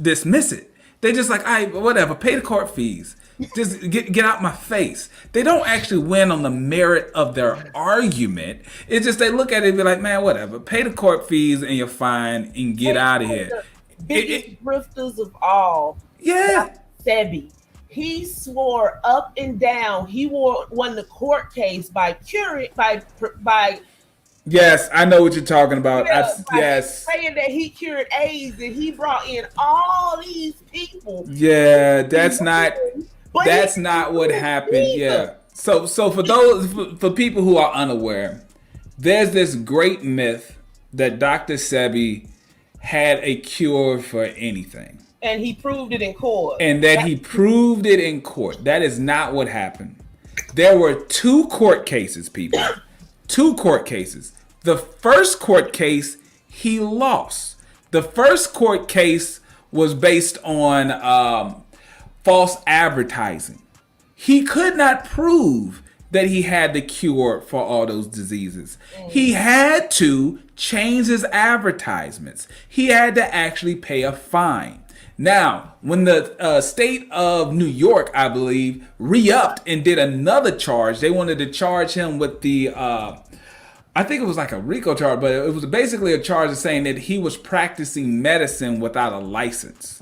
dismiss it. They just like, whatever, pay the court fees. Just get out my face. They don't actually win on the merit of their argument. It's just they look at it and be like, man, whatever. Pay the court fees and you're fine and get out of here. Biggest grifters of all. Yeah. Sebi. He swore up and down he won the court case by Yes, I know what you're talking about. Yes. Saying that he cured AIDS and he brought in all these people. Yeah, that's not what happened. Yeah. So for people who are unaware, there's this great myth that Dr. Sebi had a cure for anything. And he proved it in court. He proved it in court. That is not what happened. There were 2 court cases, people. 2 court cases. The first court case, he lost. The first court case was based on false advertising. He could not prove that he had the cure for all those diseases. He had to change his advertisements. He had to actually pay a fine. Now, when the state of New York, I believe, re-upped and did another charge, they wanted to charge him with the, I think it was like a RICO charge, but it was basically a charge of saying that he was practicing medicine without a license.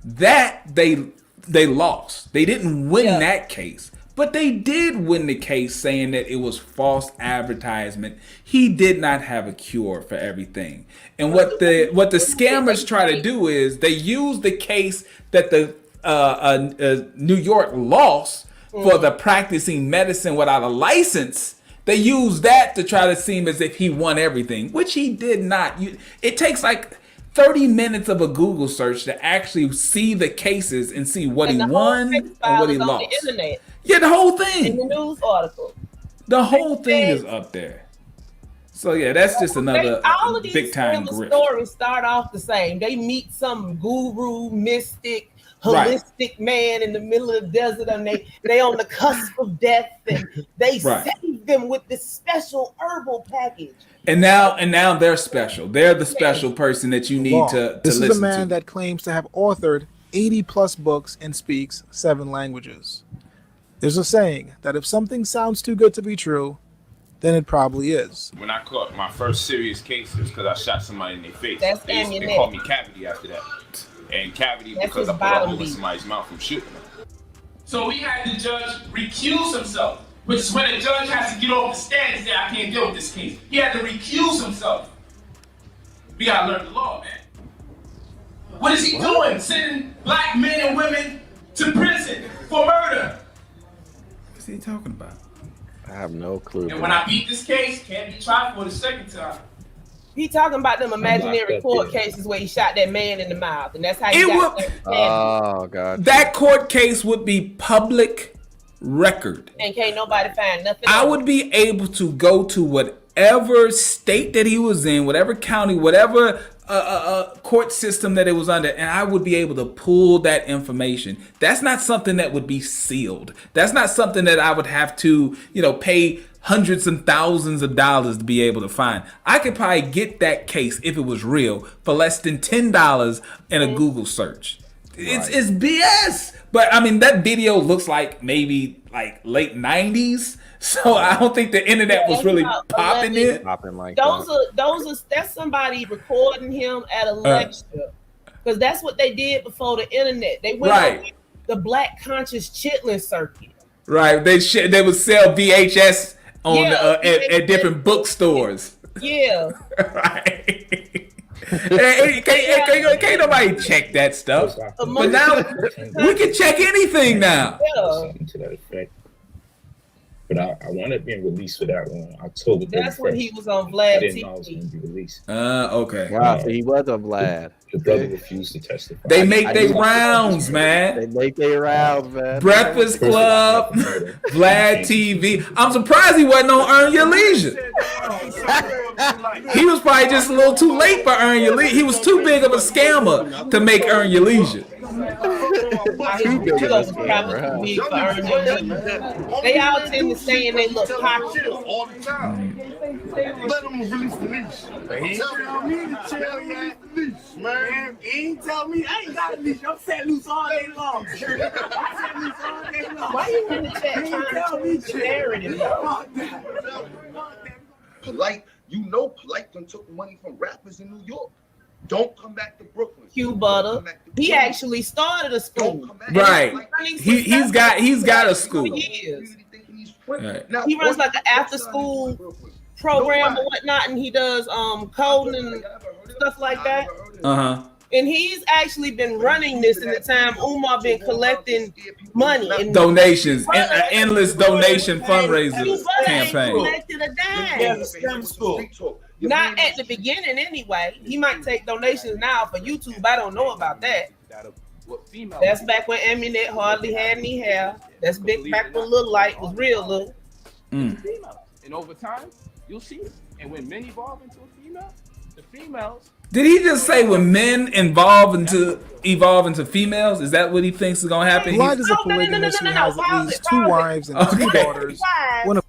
That they lost. They didn't win that case, but they did win the case saying that it was false advertisement. He did not have a cure for everything. And what the scammers try to do is they use the case that the New York lost for the practicing medicine without a license. They use that to try to seem as if he won everything, which he did not. It takes like 30 minutes of a Google search to actually see the cases and see what he won and what he lost. On the internet. Yeah, the whole thing. In the news article. The whole thing is up there. So yeah, that's just another all of these big time grip. Stories start off the same. They meet some guru, mystic, holistic man in the middle of the desert, and they on the cusp of death, and they save them with this special herbal package. And now they're special. They're the special person that you need to This listen is a man to. that claims to have authored 80 plus books and speaks 7 languages. There's a saying that if something sounds too good to be true, then it probably is. When I caught my first serious case, it was because I shot somebody in their face. That's They called me Cavity after that. And Cavity because I put a hole in somebody's mouth from shooting them. So we had the judge recuse himself, which is when the judge has to get off the stand and say, I can't deal with this case. He had to recuse himself. We gotta learn the law, man. What is he doing? Sending black men and women to prison for murder. What's he talking about? I have no clue. And when I beat this case, can't be tried for the second time. He talking about them imaginary court cases where he shot that man in the mouth, and that's how he got. Oh God! That court case would be public record, and can't nobody find nothing. I would be able to go to whatever state that he was in, whatever county, whatever court system that it was under, and I would be able to pull that information. That's not something that would be sealed. That's not something that I would have to, pay hundreds and thousands of dollars to be able to find. I could probably get that case if it was real for less than $10 in a Google search. It's BS. But I mean, that video looks like maybe like late 90s. So I don't think the internet was really popping it. That's somebody recording him at a lecture, because that's what they did before the internet. They went on the Black Conscious Chitlin circuit. Right. They would sell VHS on at different bookstores. Yeah. Right. Can't nobody check that stuff. But now we can check anything now. Yeah. To that effect. But I wound up being released for that one October 31st. That's when he was on Vlad I didn't know I was TV. going to be released. Okay. Wow, so he was on Vlad. The brother refused to testify. They make their rounds, man. They make their rounds, man. Breakfast Club, Vlad TV. I'm surprised he wasn't on Earn Your Leisure. He was probably just a little too late for Earn Your Leisure. He was too big of a scammer to make Earn Your Leisure. They all tend to say and they look cocky. All the time. Let them release the leash. He ain't tell me to tell you leash, man. He ain't tell me I ain't got a leash. I'm set loose all day long. I'm set loose all day long. Why you in the chat trying to share it? Polight, you know Polight done took money from rappers in New York. Don't come back to Brooklyn. Q Butter. He actually started a school. Right. He's got a school. Right. He runs like an after school program or whatnot, and he does coding and stuff like that. And he's actually been running this in the time Umar been collecting money and donations, endless donation fundraiser campaign. Collected a dime. Not at the beginning anyway. He might take donations now for YouTube. I don't know about that. That's back when Eminet hardly had any hair. That's back when Lil Light was real little. And over time, you'll see it. And when men evolve into a female, the females. Did he just say when men evolve into females? Is that what he thinks is gonna happen? Polight is a polygamist who has at least 2 wives and 2 daughters. One of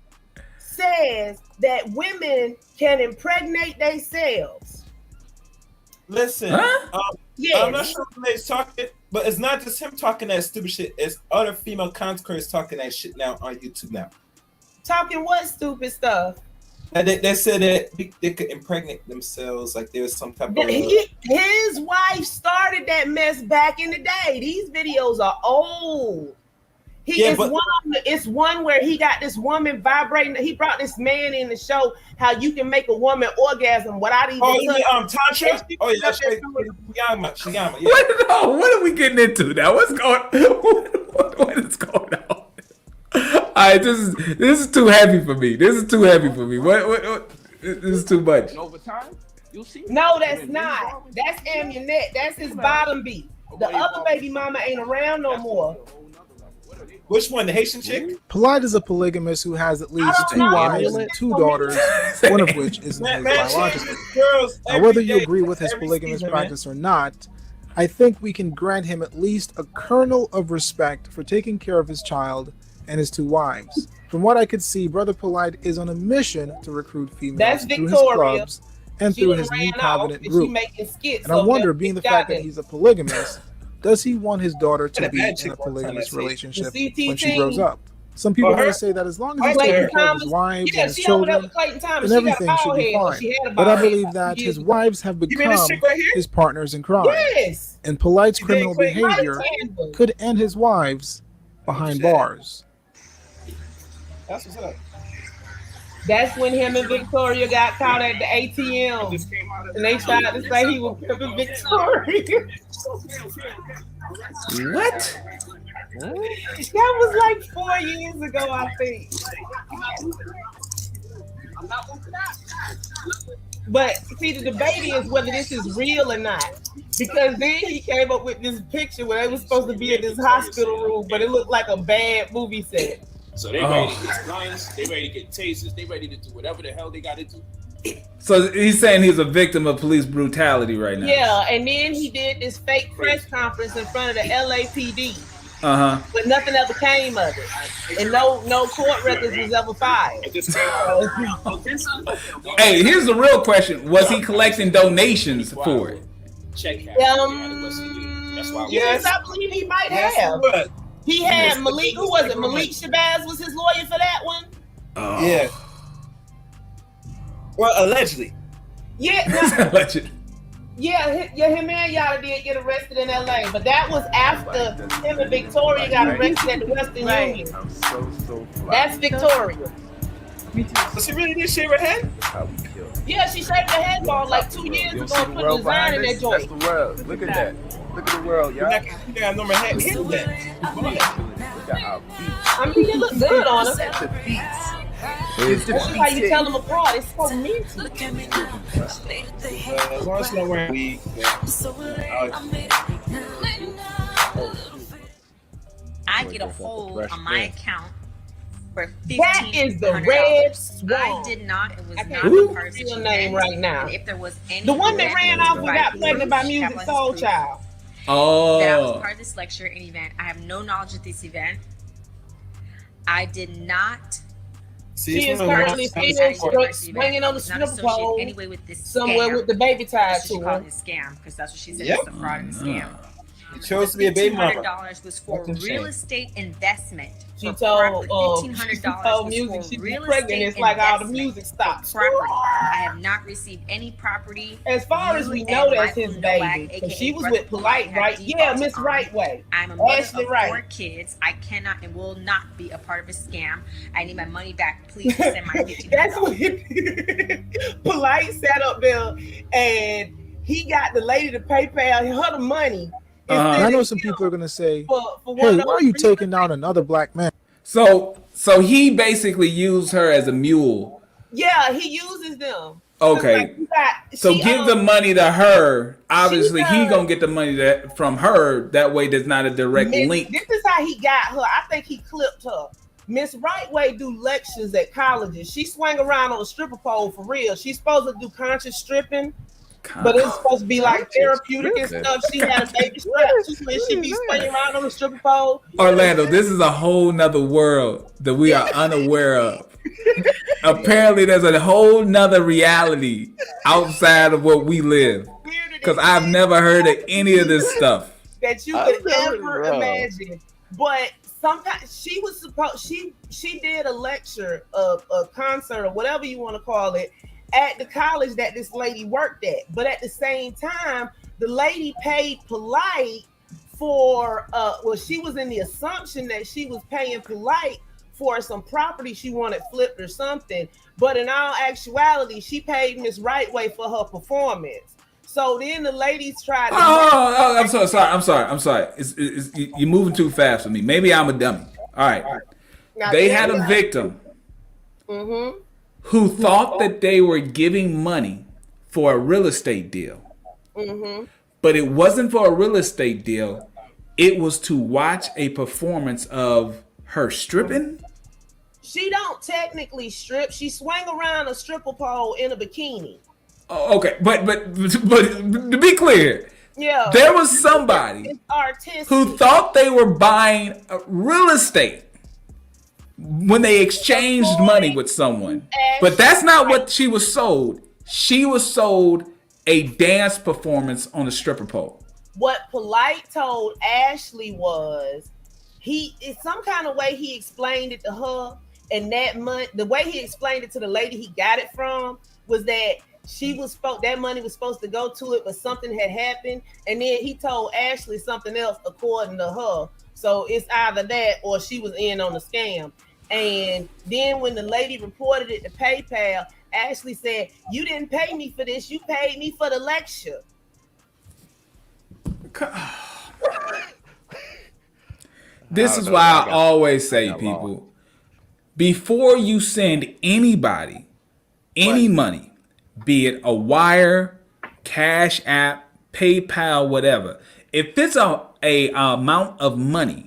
says that women can impregnate themselves. Listen, I'm not sure if they's talking, but it's not just him talking that stupid shit. It's other female content talking that shit now on YouTube now. Talking what stupid stuff? And they said that they could impregnate themselves, like there was some type of. His wife started that mess back in the day. These videos are old. It's one where he got this woman vibrating. He brought this man in to show how you can make a woman orgasm without even. Tantra. Oh yeah, that's right. Shiyama. Yeah. What are we getting into now? What's going? What is going on? All right, this is too heavy for me. What? This is too much. And over time, you'll see. No, that's not. That's Amunet. That's his bottom beat. The other baby mama ain't around no more. Which one, the Haitian chick? Polight is a polygamist who has at least 2 wives and 2 daughters, one of which is his biologically. Now, whether you agree with his polygamous practice or not, I think we can grant him at least a kernel of respect for taking care of his child and his 2 wives. From what I could see, Brother Polight is on a mission to recruit females through his clubs and through his New Covenant group. And I wonder, being the fact that he's a polygamist, does he want his daughter to be in a polygamous relationship when she grows up? Some people may say that as long as he's taking care of his wives and his children, then everything should be fine. But I believe that his wives have become his partners in crime. And Polight's criminal behavior could end his wives behind bars. That's what's up. That's when him and Victoria got caught at the ATM, and they tried to say he was pimping Victoria. What? That was like 4 years ago, I think. But see, the debate is whether this is real or not. Because then he came up with this picture where they were supposed to be in this hospital room, but it looked like a bad movie set. So they ready to get guns, they ready to get tasers, they ready to do whatever the hell they got to do. So he's saying he's a victim of police brutality right now. Yeah, and then he did this fake press conference in front of the LAPD. But nothing ever came of it, and no court records was ever filed. Hey, here's the real question: was he collecting donations for it? Yes, I believe he might have. He had Malik. Who was it? Malik Shabazz was his lawyer for that one. Oh. Yeah. Well, allegedly. Yeah. Allegedly. Yeah, him and Yada did get arrested in LA, but that was after him and Victoria got arrested at the Western Union. I'm so fly. That's Victoria. Me too. So she really did shave her head? Yeah, she shaved her head bald like 2 years ago and put design in that joint. That's the world. Look at that. Look at the world, y'all. I got no more head. Look at our beats. I mean, it looks good on her. The beats. That's how you tell them apart. It's so minty. As long as she's not wearing weed. I get a hold on my account for $1,500. That is the Red Swan. I did not. It was not Who? the person. Your name right now. And if there was any, the one that ran off and got pregnant by Music Soul Child. Oh. That I was part of this lecture and event. I have no knowledge of this event. I did not. She is currently swinging on the stripper pole anyway with this somewhere with the baby tied to her. her. Scam because that's what she said. Yep. It's a fraud and scam. It chose to be a baby mama. $1,500 was for real estate investment. She told Music she'd be pregnant. It's like all the music stops. I have not received any property. As far as we know, that's his baby. She was with Polight, right? Yeah, Miss Rightway. I'm a mother of 4 kids. I cannot and will not be a part of a scam. I need my money back. Please send my $1,500. That's what Polight sat up there and he got the lady to PayPal her the money. I know some people are gonna say, "Hey, why are you taking down another black man?" So he basically used her as a mule. Yeah, he uses them. Okay. So give the money to her. Obviously, he gonna get the money from her. That way, there's not a direct link. This is how he got her. I think he clipped her. Miss Rightway do lectures at colleges. She swang around on a stripper pole for real. She's supposed to do conscious stripping. But it's supposed to be like therapeutic and stuff. She had a baby strap. She be swinging around on the stripper pole. Orlando, this is a whole nother world that we are unaware of. Apparently, there's a whole nother reality outside of what we live. Because I've never heard of any of this stuff. That you could ever imagine. But sometimes she was supposed. She did a lecture, a concert, or whatever you want to call it, at the college that this lady worked at. But at the same time, the lady paid Polight for she was in the assumption that she was paying Polight for some property she wanted flipped or something. But in all actuality, she paid Miss Rightway for her performance. So then the ladies tried to I'm sorry. You're moving too fast for me. Maybe I'm a dummy. All right. Now, they had a victim who thought that they were giving money for a real estate deal. But it wasn't for a real estate deal. It was to watch a performance of her stripping. She don't technically strip. She swung around a stripper pole in a bikini. Oh, okay, but to be clear, yeah, there was somebody who thought they were buying real estate when they exchanged money with someone. But that's not what she was sold. She was sold a dance performance on a stripper pole. What Polight told Ashley was it's some kind of way he explained it to her, and that money, the way he explained it to the lady he got it from, was that that money was supposed to go to it, but something had happened, and then he told Ashley something else according to her. So it's either that or she was in on the scam. And then when the lady reported it to PayPal, Ashley said, "You didn't pay me for this. You paid me for the lecture." This is why I always say, people, before you send anybody any money, be it a wire, Cash App, PayPal, whatever, if it's a amount of money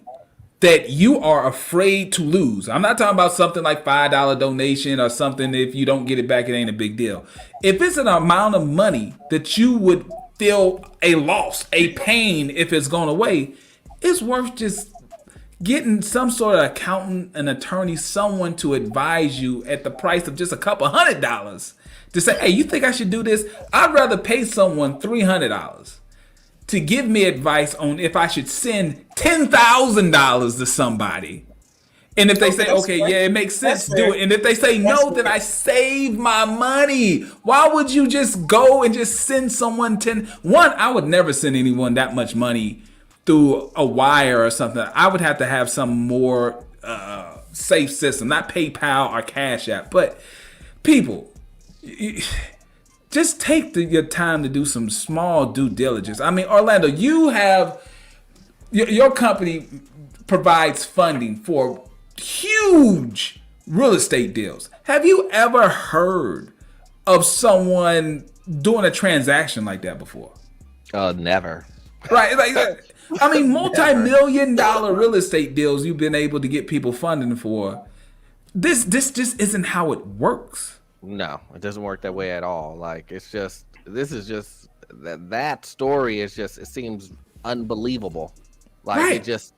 that you are afraid to lose. I'm not talking about something like $5 donation or something. If you don't get it back, it ain't a big deal. If it's an amount of money that you would feel a loss, a pain if it's gone away, it's worth just getting some sort of accountant, an attorney, someone to advise you at the price of just a couple $100 to say, hey, you think I should do this? I'd rather pay someone $300 to give me advice on if I should send $10,000 to somebody And if they say, okay, yeah, it makes sense to do it. And if they say no, then I save my money. Why would you just go and just send someone 10? One, I would never send anyone that much money through a wire or something. I would have to have some more safe system, not PayPal or Cash App. But people, just take your time to do some small due diligence. I mean, Orlando, you have your company provides funding for huge real estate deals. Have you ever heard of someone doing a transaction like that before? Never. Right, like I mean, multi-million-dollar real estate deals you've been able to get people funding for. This just isn't how it works. No, it doesn't work that way at all. Like it's just that story is just, it seems unbelievable. Like right. it's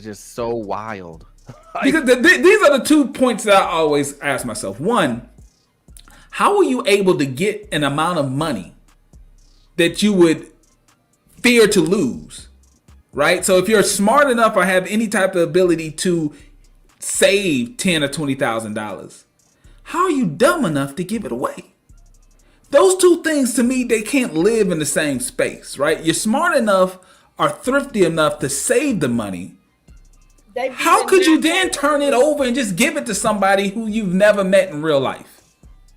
just so wild. Because these are the 2 points that I always ask myself. One, how are you able to get an amount of money that you would fear to lose? Right? So if you're smart enough or have any type of ability to save $10,000 or $20,000, how are you dumb enough to give it away? Those two things, to me, they can't live in the same space, right? You're smart enough or thrifty enough to save the money. How could you then turn it over and just give it to somebody who you've never met in real life?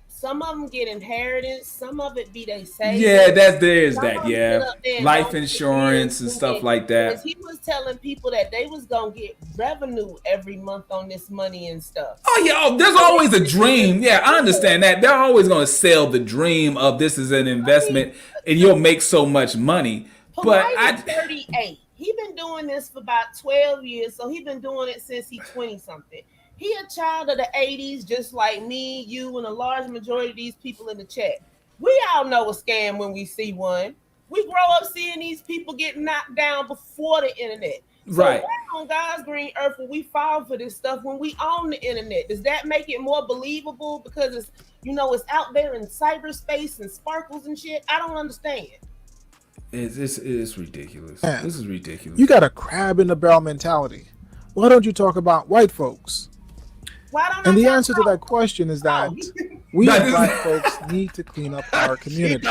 Some of them get inheritance. Some of it be they savings. Yeah, there's that. Yeah, life insurance and stuff like that. He was telling people that they was gonna get revenue every month on this money and stuff. Oh yeah, there's always a dream. Yeah, I understand that. They're always gonna sell the dream of this is an investment and you'll make so much money. But I'm 38. He been doing this for about 12 years, so he been doing it since he 20 something. He a child of the 80s, just like me, you, and a large majority of these people in the chat. We all know a scam when we see one. We grow up seeing these people get knocked down before the internet. So right. Where on God's green earth will we fall for this stuff when we own the internet? Does that make it more believable because it's, it's out there in cyberspace and sparkles and shit? I don't understand. It's ridiculous. Man, this is ridiculous. You got a crab in the barrel mentality. Why don't you talk about white folks? And the answer to that question is that we as black folks need to clean up our community.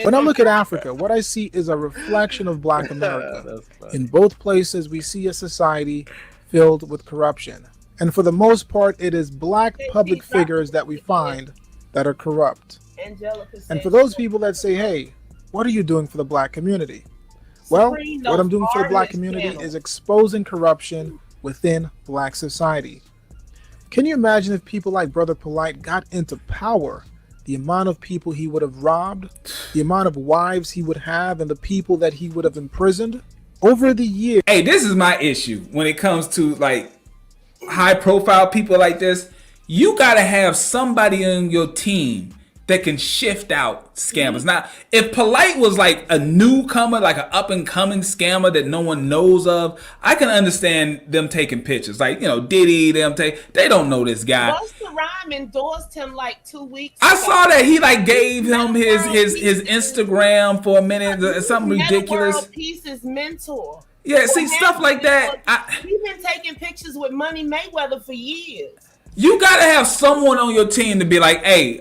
When I look at Africa, what I see is a reflection of Black America. In both places, we see a society filled with corruption. And for the most part, it is black public figures that we find that are corrupt. And for those people that say, hey, what are you doing for the black community? Well, what I'm doing for the black community is exposing corruption within black society. Can you imagine if people like Brother Polight got into power, the amount of people he would have robbed, the amount of wives he would have, and the people that he would have imprisoned over the years? Hey, this is my issue when it comes to like high profile people like this. You got to have somebody on your team that can shift out scammers. Now, if Polight was like a newcomer, like an up and coming scammer that no one knows of, I can understand them taking pictures. Like, Diddy, they don't know this guy. Busta Rhymes endorsed him like 2 weeks I saw that he like gave him his Instagram for a minute, something ridiculous. World Peace is mentor. Yeah, see, stuff like that. He's been taking pictures with Money Mayweather for years. You gotta have someone on your team to be like, hey,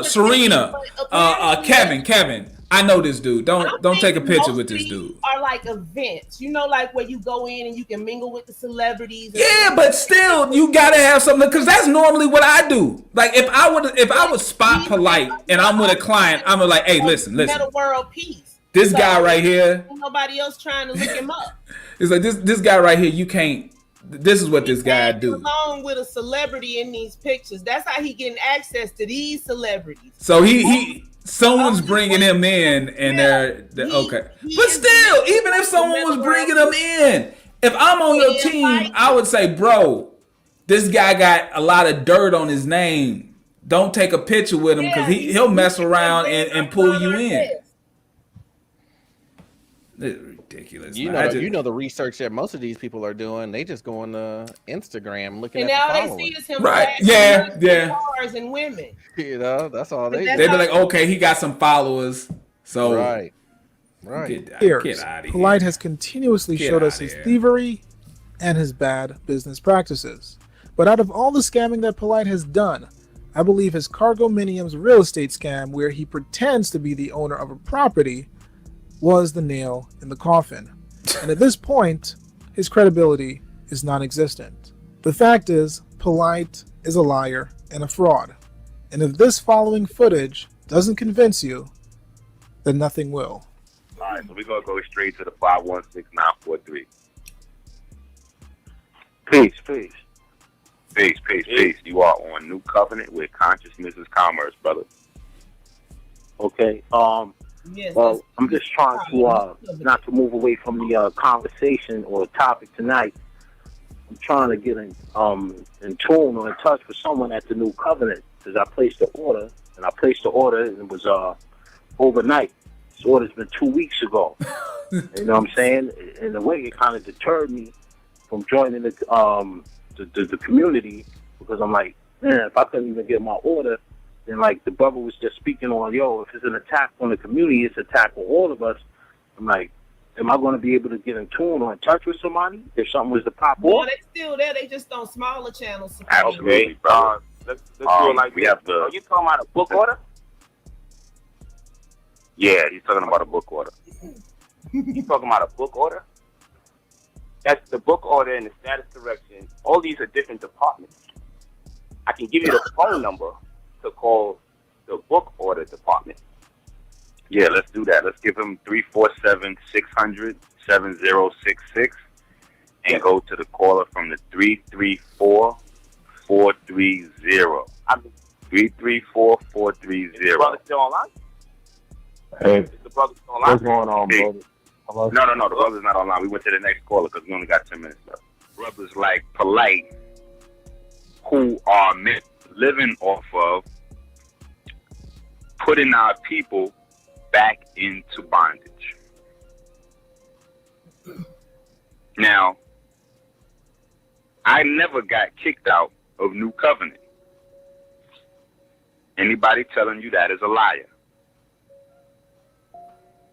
Serena, Kevin, I know this dude. Don't take a picture with this dude. Are like events, like where you go in and you can mingle with the celebrities. Yeah, but still, you gotta have something because that's normally what I do. Like if I would spot Polight and I'm with a client, I'm like, hey, listen. Meta World Peace. This guy right here. Nobody else trying to look him up. It's like this guy right here. You can't. This is what this guy do. Along with a celebrity in these pictures, that's how he getting access to these celebrities. So someone's bringing him in, and they're okay. But still, even if someone was bringing him in, if I'm on your team, I would say, bro, this guy got a lot of dirt on his name. Don't take a picture with him because he'll mess around and pull you in. It's ridiculous. You know the research that most of these people are doing. They just go on Instagram looking at the followers. All they see is him right? Yeah. Cars and women. That's all they. They be like, okay, he got some followers, so right. Get out of here. Polight has continuously showed us his thievery and his bad business practices. But out of all the scamming that Polight has done, I believe his Cargominium's real estate scam, where he pretends to be the owner of a property, was the nail in the coffin. And at this point, his credibility is non-existent. The fact is, Polight is a liar and a fraud. And if this following footage doesn't convince you, then nothing will. All right, so we're going to go straight to the 516943. Peace. Peace. You are on New Covenant with Consciousness is Commerce, brother. Okay. Yes, well, I'm just trying to not to move away from the conversation or topic tonight. I'm trying to get in tune or in touch with someone at the New Covenant because I placed the order, and it was overnight. This order's been 2 weeks ago. You know what I'm saying? In a way, it kind of deterred me from joining the community because I'm like, man, if I couldn't even get my order, then like the brother was just speaking on, yo, if it's an attack on the community, it's an attack on all of us. I'm like, am I going to be able to get in tune or in touch with somebody if something was to pop No, off? they still there. They just on smaller channels. Absolutely, brother. Let's do it like we this. have the. Are you talking about a book order? Yeah, he's talking about a book order. You talking about a book order? That's the book order and the status correction. All these are different departments. I can give you the phone number to call the book order department. Yeah, let's do that. Let's give him 347-600-7066 and go to the caller from the 334-430. 334-430. Brother still online? Hey, Is the brother still online? what's going on, Hey. brother? Hello? No, the brother's not online. We went to the next caller because we only got 10 minutes left. Brothers like Polight, who are living off of putting our people back into bondage. Now, I never got kicked out of New Covenant. Anybody telling you that is a liar.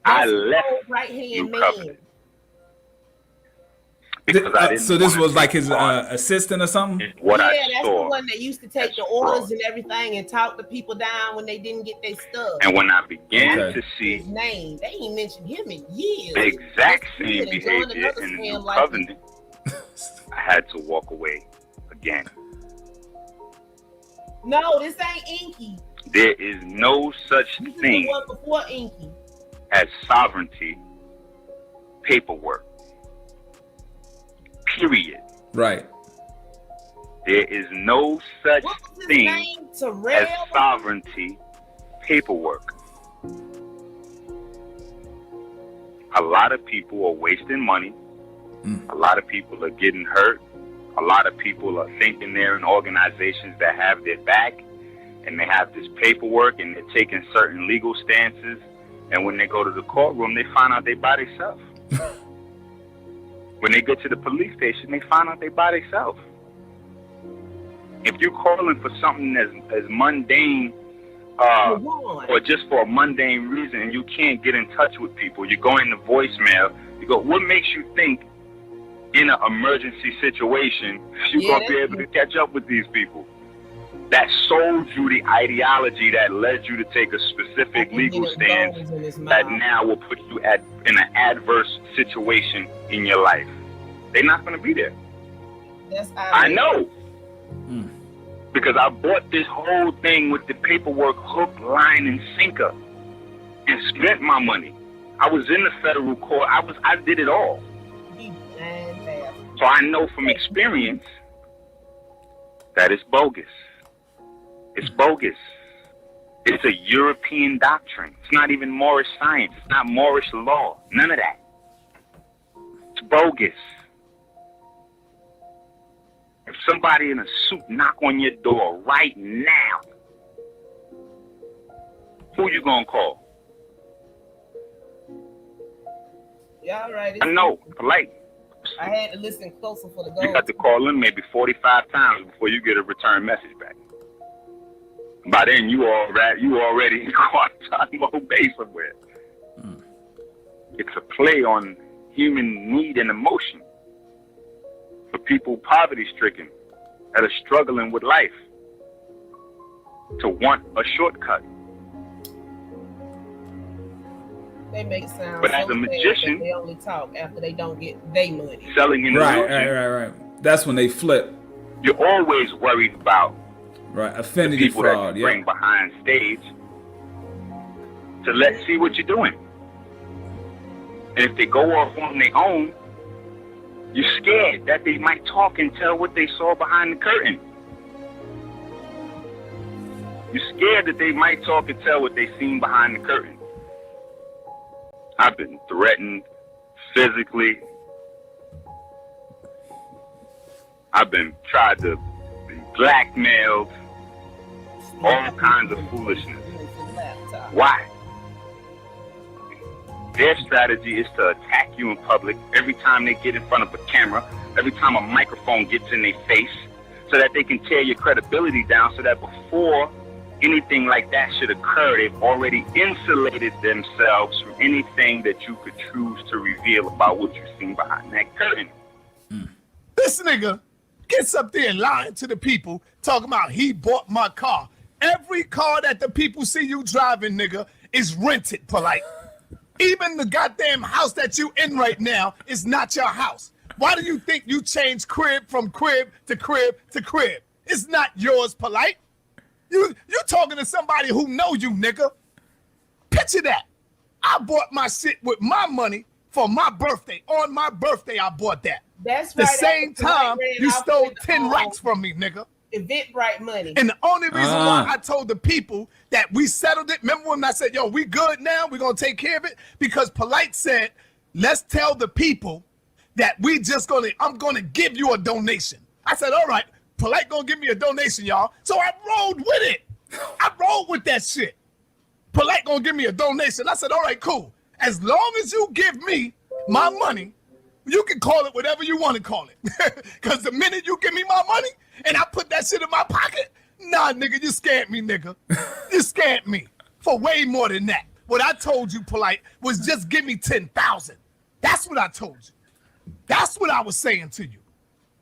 I left right-hand New man. Covenant. Because I didn't So this want was to like take his part assistant or something? in what I That's the saw. one that used to take the orders and everything and talk the people down when they didn't get their stuff. And when I began Okay. to see His name, they ain't mentioned him in years. the exact That's same good. And joined behavior another in the scam New like Covenant, I had to walk away again. No, this ain't Inky. There is no such This is the thing one before Inky. as sovereignty paperwork. Period. Right. There is no such What was his thing name? as Terrell? sovereignty paperwork. A lot of people are wasting money. A lot of people are getting hurt. A lot of people are thinking they're in organizations that have their back and they have this paperwork and they're taking certain legal stances. And when they go to the courtroom, they find out they by themselves. When they get to the police station, they find out they by themselves. If you're calling for something as mundane or just for a mundane reason and you can't get in touch with people, you go into voicemail, you go, what makes you think in an emergency situation you're going to be able to catch up with these people? That sold you the ideology that led you to take a specific legal stance that now will put you in an adverse situation in your life. They're not going to be there. I know. Because I bought this whole thing with the paperwork hook, line, and sinker and spent my money. I was in the federal court. I did it all. So I know from experience that it's bogus. It's bogus. It's a European doctrine. It's not even Moorish science. It's not Moorish law. None of that. It's bogus. If somebody in a suit knock on your door right now, who you gonna call? Yeah, all right. I know, Polight. I had to listen closer for the You goal. got to call in maybe 45 times before you get a return message back. By then, you already caught Guantanamo Bay somewhere. It's a play on human need and emotion for people poverty-stricken that are struggling with life to want a shortcut. They make it sound But so as a sad magician, that they only talk after they don't get their money. selling an illusion, Right. That's when they flip. you're always worried about the affinity people fraud. that you bring behind stage to let's see what you're doing. And if they go off on their own, you're scared that they might talk and tell what they saw behind the curtain. You're scared that they might talk and tell what they seen behind the curtain. I've been threatened physically. I've been tried to be blackmailed. All kinds of foolishness. Why? Their strategy is to attack you in public every time they get in front of a camera, every time a microphone gets in their face, so that they can tear your credibility down, so that before anything like that should occur, they've already insulated themselves from anything that you could choose to reveal about what you've seen behind that curtain. This nigga gets up there lying to the people, talking about he bought my car. Every car that the people see you driving, nigga, is rented, Polight. Even the goddamn house that you in right now is not your house. Why do you think you changed crib from crib to crib to crib? It's not yours, Polight. You talking to somebody who know you, nigga. Picture that. I bought my shit with my money for my birthday. On my birthday, I bought that. That's the right. same time you stole 10 racks from me, nigga. Eventbrite money. And the only reason why I told the people that we settled it, remember when I said, yo, we good now, we're going to take care of it? Because Polight said, let's tell the people that I'm going to give you a donation. I said, all right, Polight going to give me a donation, y'all. So I rolled with it. I rolled with that shit. Polight going to give me a donation. I said, all right, cool. As long as you give me my money, you can call it whatever you want to call it. Because the minute you give me my money and I put that shit in my pocket, nah, nigga, you scammed me, nigga. You scammed me for way more than that. What I told you, Polight, was just give me 10,000. That's what I told you. That's what I was saying to you.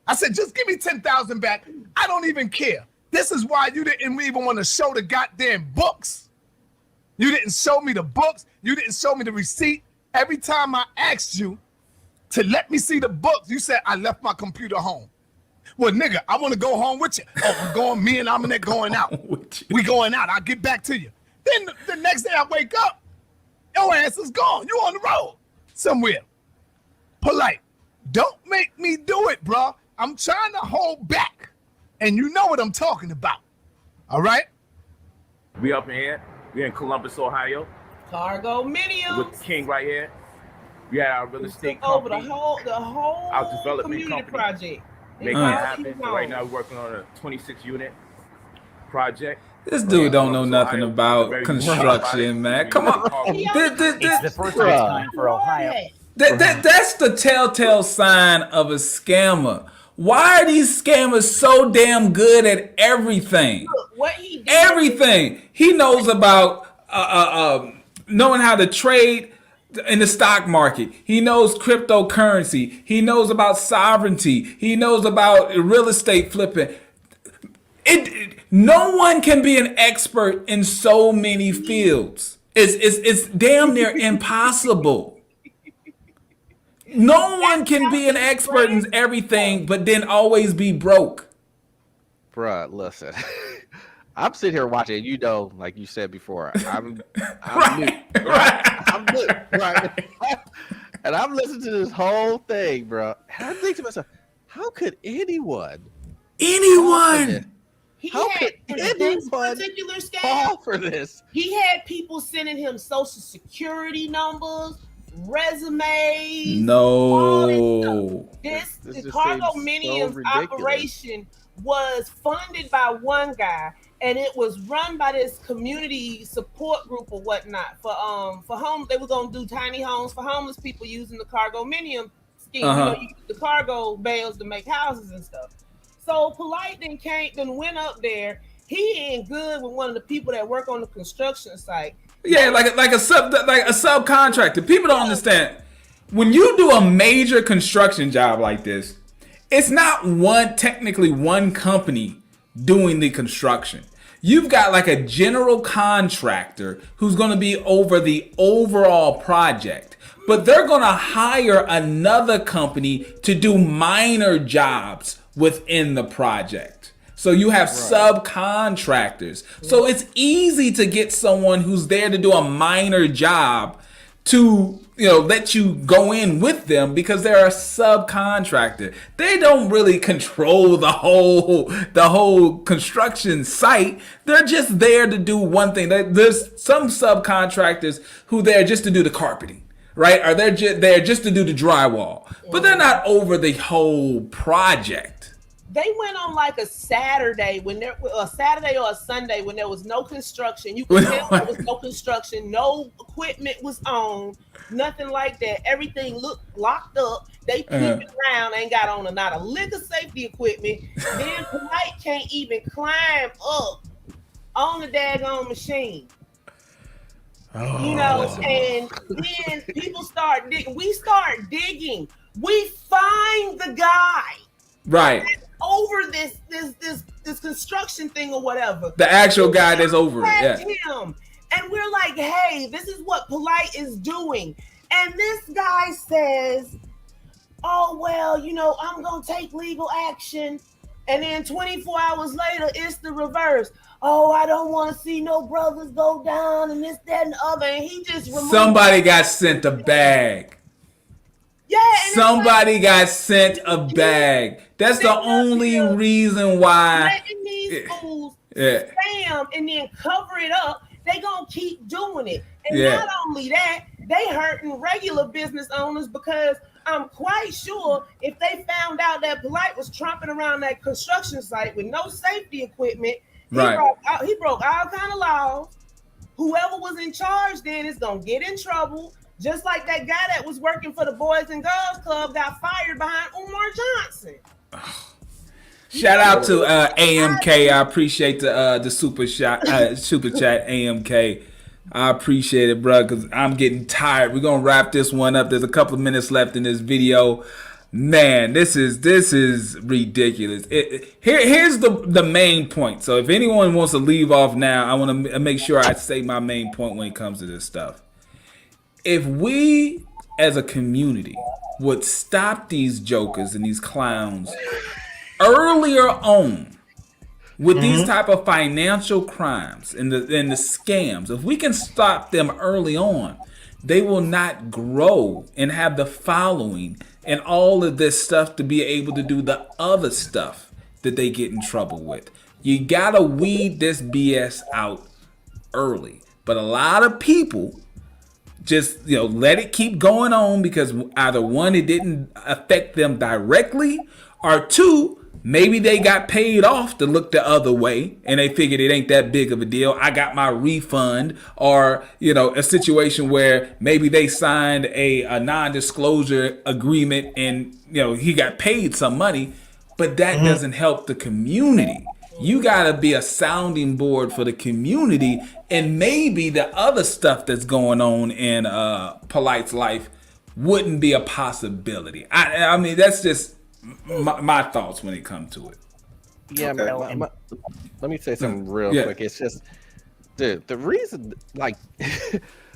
I said, just give me 10,000 back. I don't even care. This is why you didn't even want to show the goddamn books. You didn't show me the books. You didn't show me the receipt. Every time I asked you to let me see the books, you said, I left my computer home. Well, nigga, I want to go home with you. Oh, I'm going, me and Aminette going out. We going out. I'll get back to you. Then the next day I wake up, your ass is gone. You on the road somewhere. Polight, don't make me do it, bro. I'm trying to hold back. And you know what I'm talking about. All right? We up in here. We in Columbus, Ohio. Cargo Minium. With King right here. We had our real estate over company. the whole our development community company. project. Making it happen. So right now we're working on a 26 unit project. This dude don't know nothing about construction, man. Come on. It's the first of its kind for Ohio. That's the telltale sign of a scammer. Why are these scammers so damn good at everything? What he did. Everything. He knows about knowing how to trade in the stock market. He knows cryptocurrency. He knows about sovereignty. He knows about real estate flipping. No one can be an expert in so many fields. It's damn near impossible. No one can be an expert in everything, but then always be broke. Bruh, listen. I'm sitting here watching, you know, like you said before, I'm new. I'm new, right? And I'm listening to this whole thing, bro. And I think to myself, how could anyone How could anyone particular fall for this? He had people sending him social security numbers, resumes. No. The Cargo Minium's operation was funded by one guy, and it was run by this community support group or whatnot for home. They were gonna do tiny homes for homeless people using the Cargo Minium scheme. You know, you use the cargo bales to make houses and stuff. So Polight then went up there. He ain't good with one of the people that work on the construction site. Yeah, like a subcontractor. People don't understand. When you do a major construction job like this, it's not technically one company doing the construction. You've got like a general contractor who's going to be over the overall project, but they're going to hire another company to do minor jobs within the project. So you have subcontractors. So it's easy to get someone who's there to do a minor job to, let you go in with them because they're a subcontractor. They don't really control the whole construction site. They're just there to do one thing. There's some subcontractors who they're just to do the carpeting, right? Or they're just to do the drywall, but they're not over the whole project. They went on like a Saturday a Saturday or a Sunday when there was no construction. You could tell there was no construction, no equipment was on, nothing like that. Everything looked locked up. They peeping around, ain't got on not a lick of safety equipment. Then Polight can't even climb up on the daggone machine. And then people start digging. We start digging. We find the guy. Right. Over this construction thing or whatever. The actual guy that's over it. Yeah. Him. And we're like, hey, this is what Polight is doing. And this guy says, oh, well, I'm going to take legal action. And then 24 hours later, it's the reverse. Oh, I don't want to see no brothers go down and this, that, and the other. And he just removed. Somebody got sent a bag. Yeah. Somebody got sent a bag. That's the only reason why. Letting these fools spam and then cover it up. They gonna keep doing it. And not only that, they hurting regular business owners because I'm quite sure if they found out that Polight was tromping around that construction site with no safety equipment, he broke all kind of laws. Whoever was in charge then is gonna get in trouble. Just like that guy that was working for the Boys and Girls Club got fired behind Umar Johnson. Shout out to AMK. I appreciate the super chat, AMK. I appreciate it, bro, because I'm getting tired. We're gonna wrap this one up. There's a couple of minutes left in this video. Man, this is ridiculous. Here's the main point. So if anyone wants to leave off now, I want to make sure I say my main point when it comes to this stuff. If we as a community would stop these jokers and these clowns earlier on with these type of financial crimes and the scams, if we can stop them early on, they will not grow and have the following and all of this stuff to be able to do the other stuff that they get in trouble with. You gotta weed this BS out early. But a lot of people just let it keep going on because either one, it didn't affect them directly, or two, maybe they got paid off to look the other way and they figured it ain't that big of a deal. I got my refund, or a situation where maybe they signed a non-disclosure agreement and he got paid some money, but that doesn't help the community. You gotta be a sounding board for the community, and maybe the other stuff that's going on in Polight's life wouldn't be a possibility. I mean, that's just my thoughts when it comes to it. Yeah, man. Let me say something real quick. It's just the reason, like,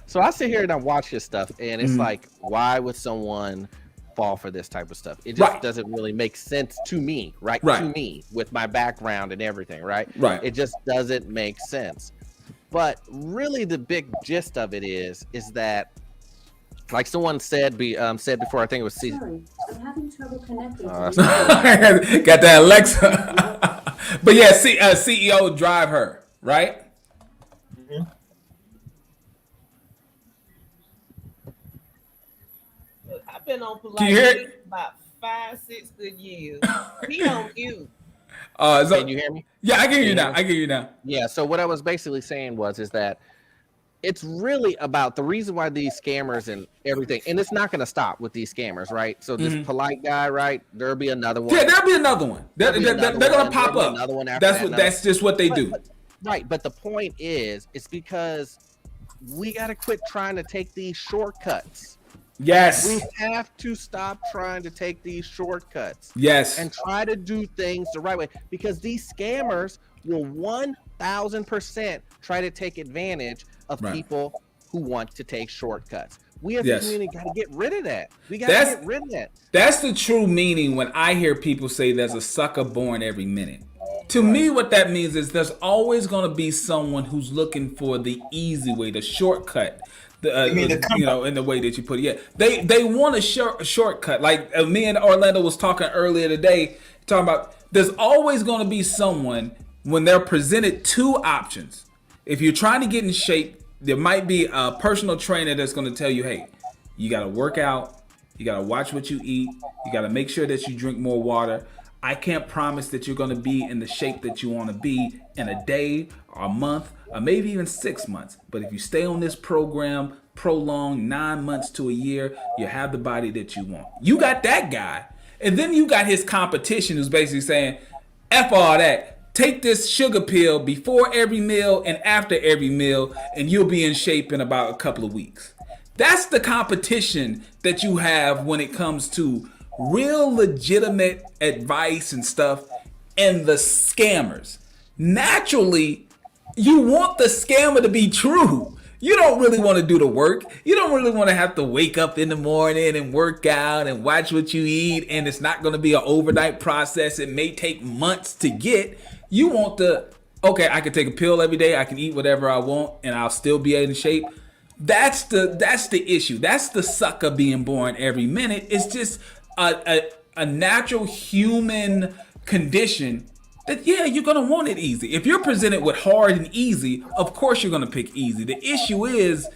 so I sit here and I watch this stuff, and it's like, why would someone fall for this type of stuff? It just doesn't really make sense to me, right? To me, with my background and everything, right? It just doesn't make sense. But really, the big gist of it is that, like someone said before, I think it was Sorry, I'm having trouble connecting. Got that Alexa. But yeah, CEO drive her, right? I've been on Polight about 5-6 good years. He on you. Can you hear me? Yeah, I can hear you now. I can hear you now. Yeah. So what I was basically saying is that it's really about the reason why these scammers and everything, and it's not going to stop with these scammers, right? So this Polight guy, right? There'll be another one. Yeah, there'll be another one. They're going to pop up. Another one after that's just what they do. Right. But the point is, it's because we got to quit trying to take these shortcuts. Yes. We have to stop trying to take these shortcuts. Yes. And try to do things the right way, because these scammers will 1000% try to take advantage of people who want to take shortcuts. We as a community got to get rid of that. We got to get rid of that. That's the true meaning when I hear people say there's a sucker born every minute. To me, what that means is there's always going to be someone who's looking for the easy way, the shortcut. You know, in the way that you put it. Yeah, they want a shortcut. Like me and Orlando was talking earlier today, talking about there's always going to be someone when they're presented two options. If you're trying to get in shape, there might be a personal trainer that's going to tell you, hey, you got to work out, you got to watch what you eat, you got to make sure that you drink more water. I can't promise that you're going to be in the shape that you want to be in a day or a month or maybe even 6 months. But if you stay on this program, prolonged 9 months to a year, you have the body that you want. You got that guy. And then you got his competition who's basically saying, F all that. Take this sugar pill before every meal and after every meal, and you'll be in shape in about a couple of weeks. That's the competition that you have when it comes to real legitimate advice and stuff, and the scammers. Naturally, you want the scammer to be true. You don't really want to do the work. You don't really want to have to wake up in the morning and work out and watch what you eat, and it's not going to be an overnight process. It may take months to get. You want okay, I can take a pill every day, I can eat whatever I want, and I'll still be in shape. That's the issue. That's the sucker being born every minute. It's just a natural human condition that, yeah, you're going to want it easy. If you're presented with hard and easy, of course you're going to pick easy. The issue is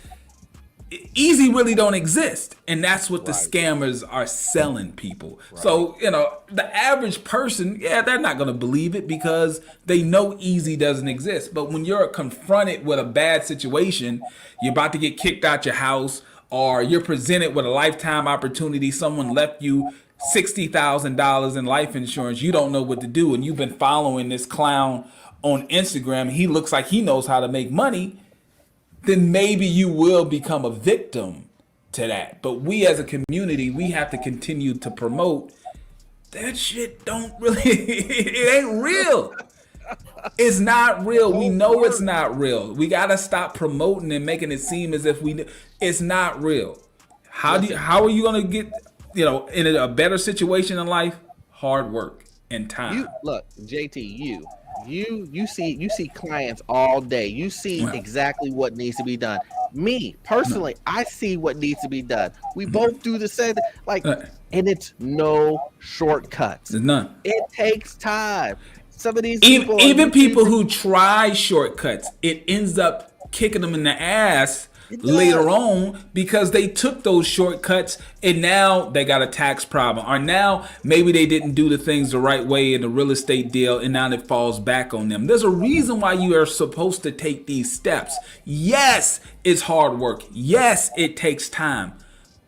easy really don't exist. And that's what the scammers are selling people. So, you know, the average person, yeah, they're not going to believe it because they know easy doesn't exist. But when you're confronted with a bad situation, you're about to get kicked out your house, or you're presented with a lifetime opportunity, someone left you $60,000 in life insurance, you don't know what to do, and you've been following this clown on Instagram, he looks like he knows how to make money, then maybe you will become a victim to that. But we as a community, we have to continue to promote that shit don't really, it ain't real. It's not real. We know it's not real. We got to stop promoting and making it seem as if it's not real. How are you going to get, you know, in a better situation in life? Hard work and time. Look, JT, you see clients all day. You see exactly what needs to be done. Me personally, I see what needs to be done. We both do the same thing. Like, and it's no shortcuts. There's none. It takes time. Some of these even people who try shortcuts, it ends up kicking them in the ass later on because they took those shortcuts and now they got a tax problem, or now maybe they didn't do the things the right way in the real estate deal and now it falls back on them. There's a reason why you are supposed to take these steps. Yes, it's hard work. Yes, it takes time,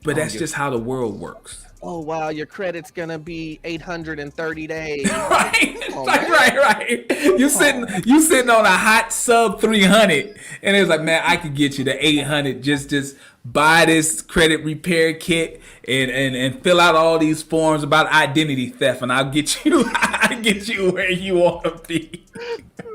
but that's just how the world works. Oh wow, your credit's gonna be 830 days. Right, right. You sitting on a hot sub 300, and it's like, man, I could get you the 800. Just buy this credit repair kit and fill out all these forms about identity theft, and I'll get you where you want to be.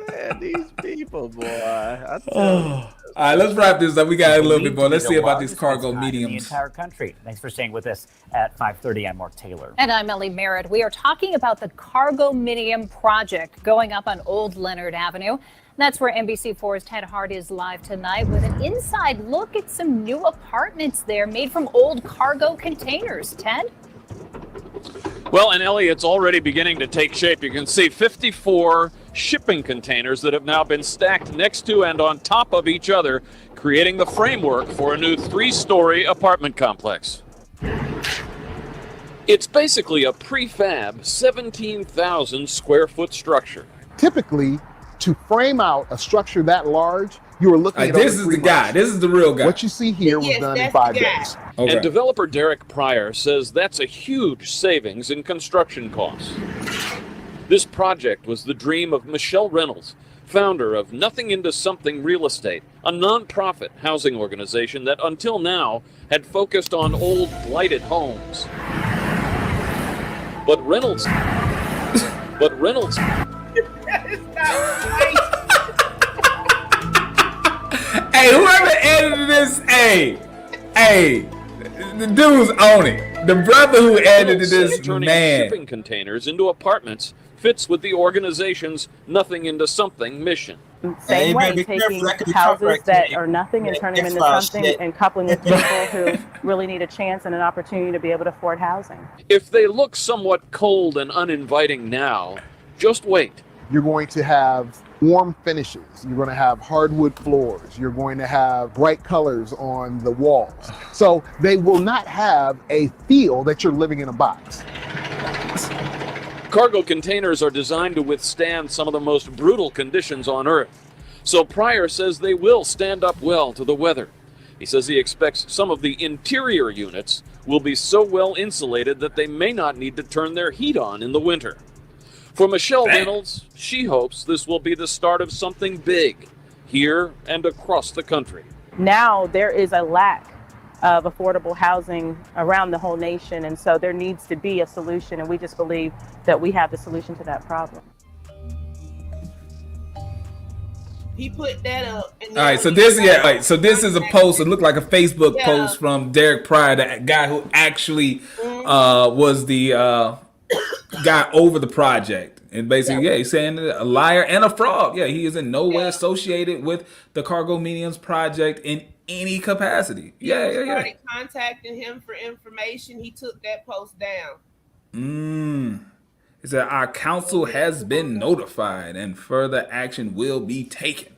Man, these people, boy. I tell you. All right, let's wrap this up. We got a little bit more. Let's see about these cargo mediums. The entire country. Thanks for staying with us at 5:30. I'm Mark Taylor. And I'm Ellie Merritt. We are talking about the Cargo Medium project going up on Old Leonard Avenue. That's where NBC4's Ted Hart is live tonight with an inside look at some new apartments there made from old cargo containers. Ted? Well, and Ellie, it's already beginning to take shape. You can see 54 shipping containers that have now been stacked next to and on top of each other, creating the framework for a new 3-story apartment complex. It's basically a prefab 17,000 square foot structure. Typically, to frame out a structure that large, you are looking at this is the guy. This is the real guy. What you see here was done in 5 days. Okay. And developer Derek Pryor says that's a huge savings in construction costs. This project was the dream of Michelle Reynolds, founder of Nothing Into Something Real Estate, a non-profit housing organization that until now had focused on old blighted homes. But Reynolds. Hey, whoever edited this, hey, the dude's on it. The brother who edited this, turning man. shipping containers into apartments fits with the organization's nothing into something mission. Same way, taking houses that are nothing and turning them into something and coupling with people who really need a chance and an opportunity to be able to afford housing. If they look somewhat cold and uninviting now, just wait. You're going to have warm finishes. You're going to have hardwood floors. You're going to have bright colors on the walls. So they will not have a feel that you're living in a box. Cargo containers are designed to withstand some of the most brutal conditions on Earth. So Pryor says they will stand up well to the weather. He says he expects some of the interior units will be so well insulated that they may not need to turn their heat on in the winter. For Michelle Reynolds, she hopes this will be the start of something big here and across the country. Now there is a lack of affordable housing around the whole nation, and so there needs to be a solution, and we just believe that we have the solution to that problem. He put that up. All right, so this, so this is a post. It looked like a Facebook post from Derek Pryor, the guy who actually was the guy over the project. And basically, he's saying a liar and a fraud. Yeah, he is in no way associated with the Cargo Mediums project in any capacity. Started contacting him for information. He took that post down. It said our council has been notified and further action will be taken.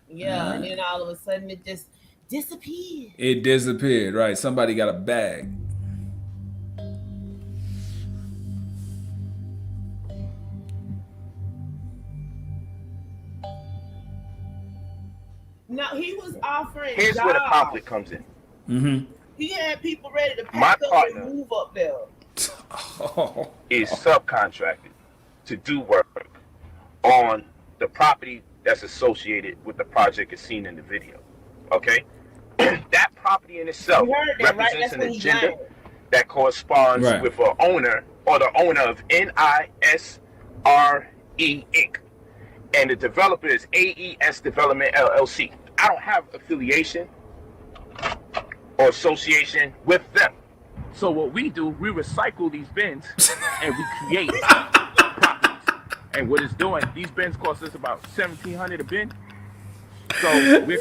Yeah, and then all of a sudden it just disappeared. It disappeared, right? Somebody got a bag. No, he was offering Here's jobs. where the conflict comes in. Mm-hmm. He had people ready to My pack up partner and move up there. is subcontracted to do work on the property that's associated with the project as seen in the video. Okay? That property in itself You heard that, right? represents That's an what he agenda got. that corresponds Right. with an owner or the owner of NISRE Inc. And the developer is AES Development LLC. I don't have affiliation or association with them. So what we do, we recycle these bins and we create properties. And what it's doing, these bins cost us about $1,700 a bin. So we're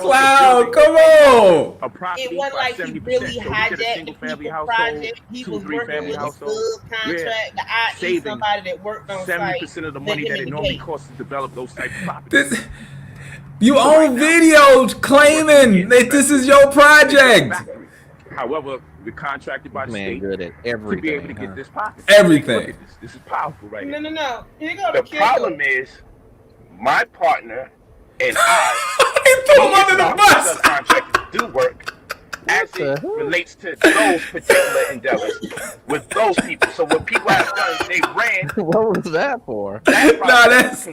Cloud, come on. a property It wasn't like he 70%. really So we get a hijacked single the family people household, project. He 2, was 3 working family with a household. subcontract, the IE, saving somebody that worked on site. 70% of the money that it normally costs to develop those type of properties. You own videos claiming that this is your project. However, we're contracted by the state good at to be everything. able to get this property. Everything. Look at this. This is powerful right here. No. Here go The the problem is, my partner and I threw him under the bus. subcontractors do work as it relates to those particular endeavors with those people. So what people have done, they ran. What was that for? No, that's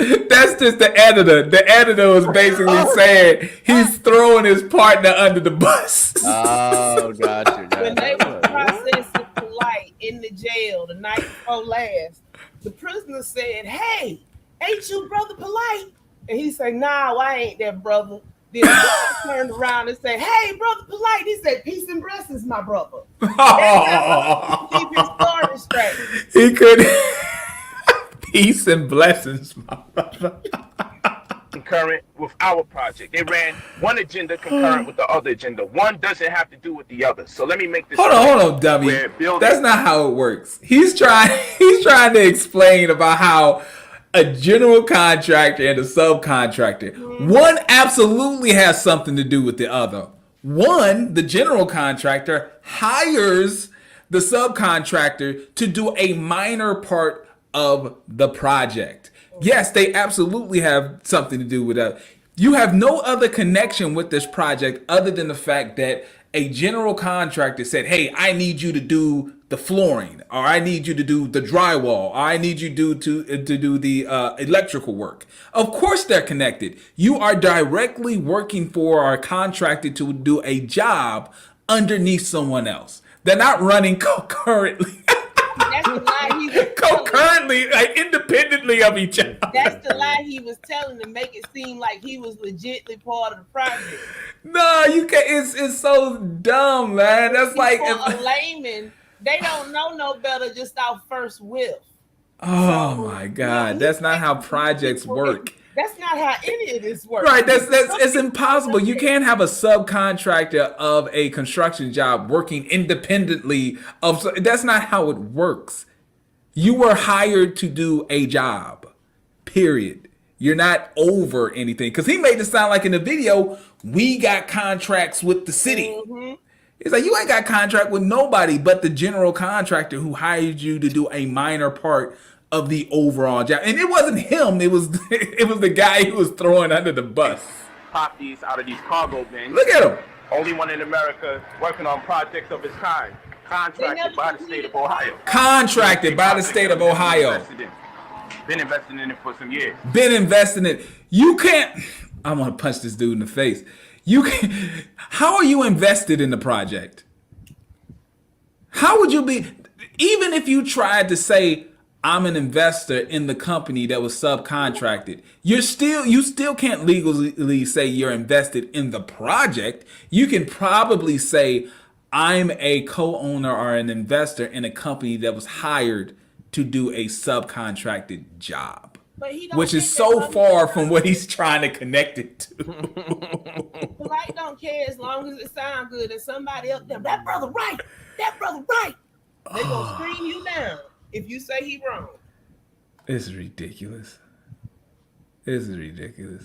just the editor. The editor was basically saying he's throwing his partner under the bus. Oh, gotcha. When they were processing Polight in the jail the night before last, the prisoner said, "Hey, ain't you brother Polight?" And he said, "Nah, I ain't that brother." Then the guy turned around and said, "Hey, brother Polight." He said, "Peace and blessings, my brother." Keep his story straight. He could. Peace and blessings, my brother. Concurrent with our project. They ran one agenda concurrent with the other agenda. One doesn't have to do with the other. So let me make this Hold on, dummy. That's not how it works. He's trying to explain about how a general contractor and a subcontractor, one absolutely has something to do with the other. One, the general contractor hires the subcontractor to do a minor part of the project. Yes, they absolutely have something to do with that. You have no other connection with this project other than the fact that a general contractor said, "Hey, I need you to do the flooring, or I need you to do the drywall, or I need you to do the electrical work. Of course they're connected. You are directly working for or contracted to do a job underneath someone else. They're not running concurrently. That's the lie he was concurrently, like independently of each other. That's the lie he was telling to make it seem like he was legitly part of the project. No, you can't. It's so dumb, man. That's like For a layman, they don't know no better just off first whiff. Oh my God, that's not how projects work. That's not how any of this works. Right, it's impossible. You can't have a subcontractor of a construction job working independently of. That's not how it works. You were hired to do a job, period. You're not over anything. Because he made it sound like in the video, we got contracts with the city. Mm-hmm. It's like, you ain't got contract with nobody but the general contractor who hired you to do a minor part of the overall job. And it wasn't him. It was the guy who was throwing under the bus. Properties out of these cargo bins. Look at him. Only one in America working on projects of its kind. Contracted by the state of Ohio. Contracted by the state of Ohio. Been investing in it for some years. Been investing in it. You can't. I want to punch this dude in the face. You can. How are you invested in the project? How would you be? Even if you tried to say, I'm an investor in the company that was subcontracted, you still can't legally say you're invested in the project. You can probably say, I'm a co-owner or an investor in a company that was hired to do a subcontracted job, which is so far from what he's trying to connect it to. Polight don't care as long as it sounds good and somebody else there, that brother right, that brother right. They gonna scream you down if you say he wrong. It's ridiculous. It's ridiculous.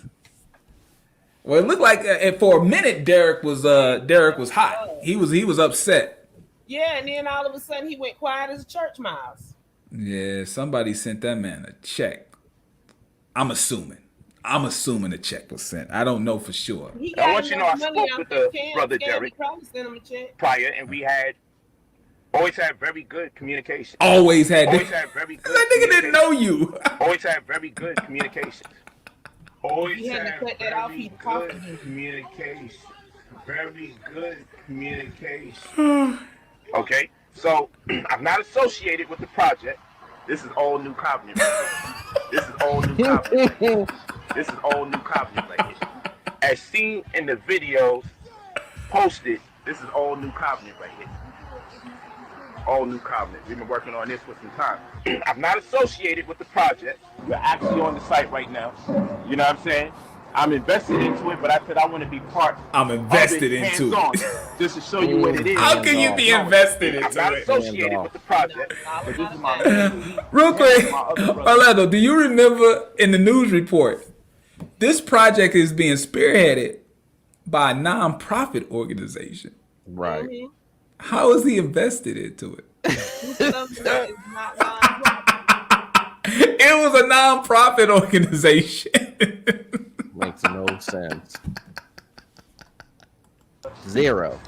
Well, it looked like for a minute Derek was hot. He was upset. Yeah, and then all of a sudden he went quiet as a church mouse. Yeah, somebody sent that man a check. I'm assuming a check was sent. I don't know for sure. I want you to know I spoke with the brother Derek prior, and we always had very good communication. Always had very good. That nigga didn't know you. Always had very good communication. Always He had to cut that off. He good communication. Very good communication. Okay, so I'm not associated with the project. This is all new covenant. This is all new covenant. This is all new covenant right here. As seen in the videos posted, this is all new covenant right here. All new covenant. We've been working on this for some time. I'm not associated with the project. We're actually on the site right now. You know what I'm saying? I'm invested into it, but I said I want to be part. I'm invested into it. Just to show you what it is. How can you be invested into it? I'm not associated with the project, but this is my real quick, Orlando, do you remember in the news report, this project is being spearheaded by a non-profit organization? Right. How is he invested into it? It was a non-profit organization. Makes no sense. Zero.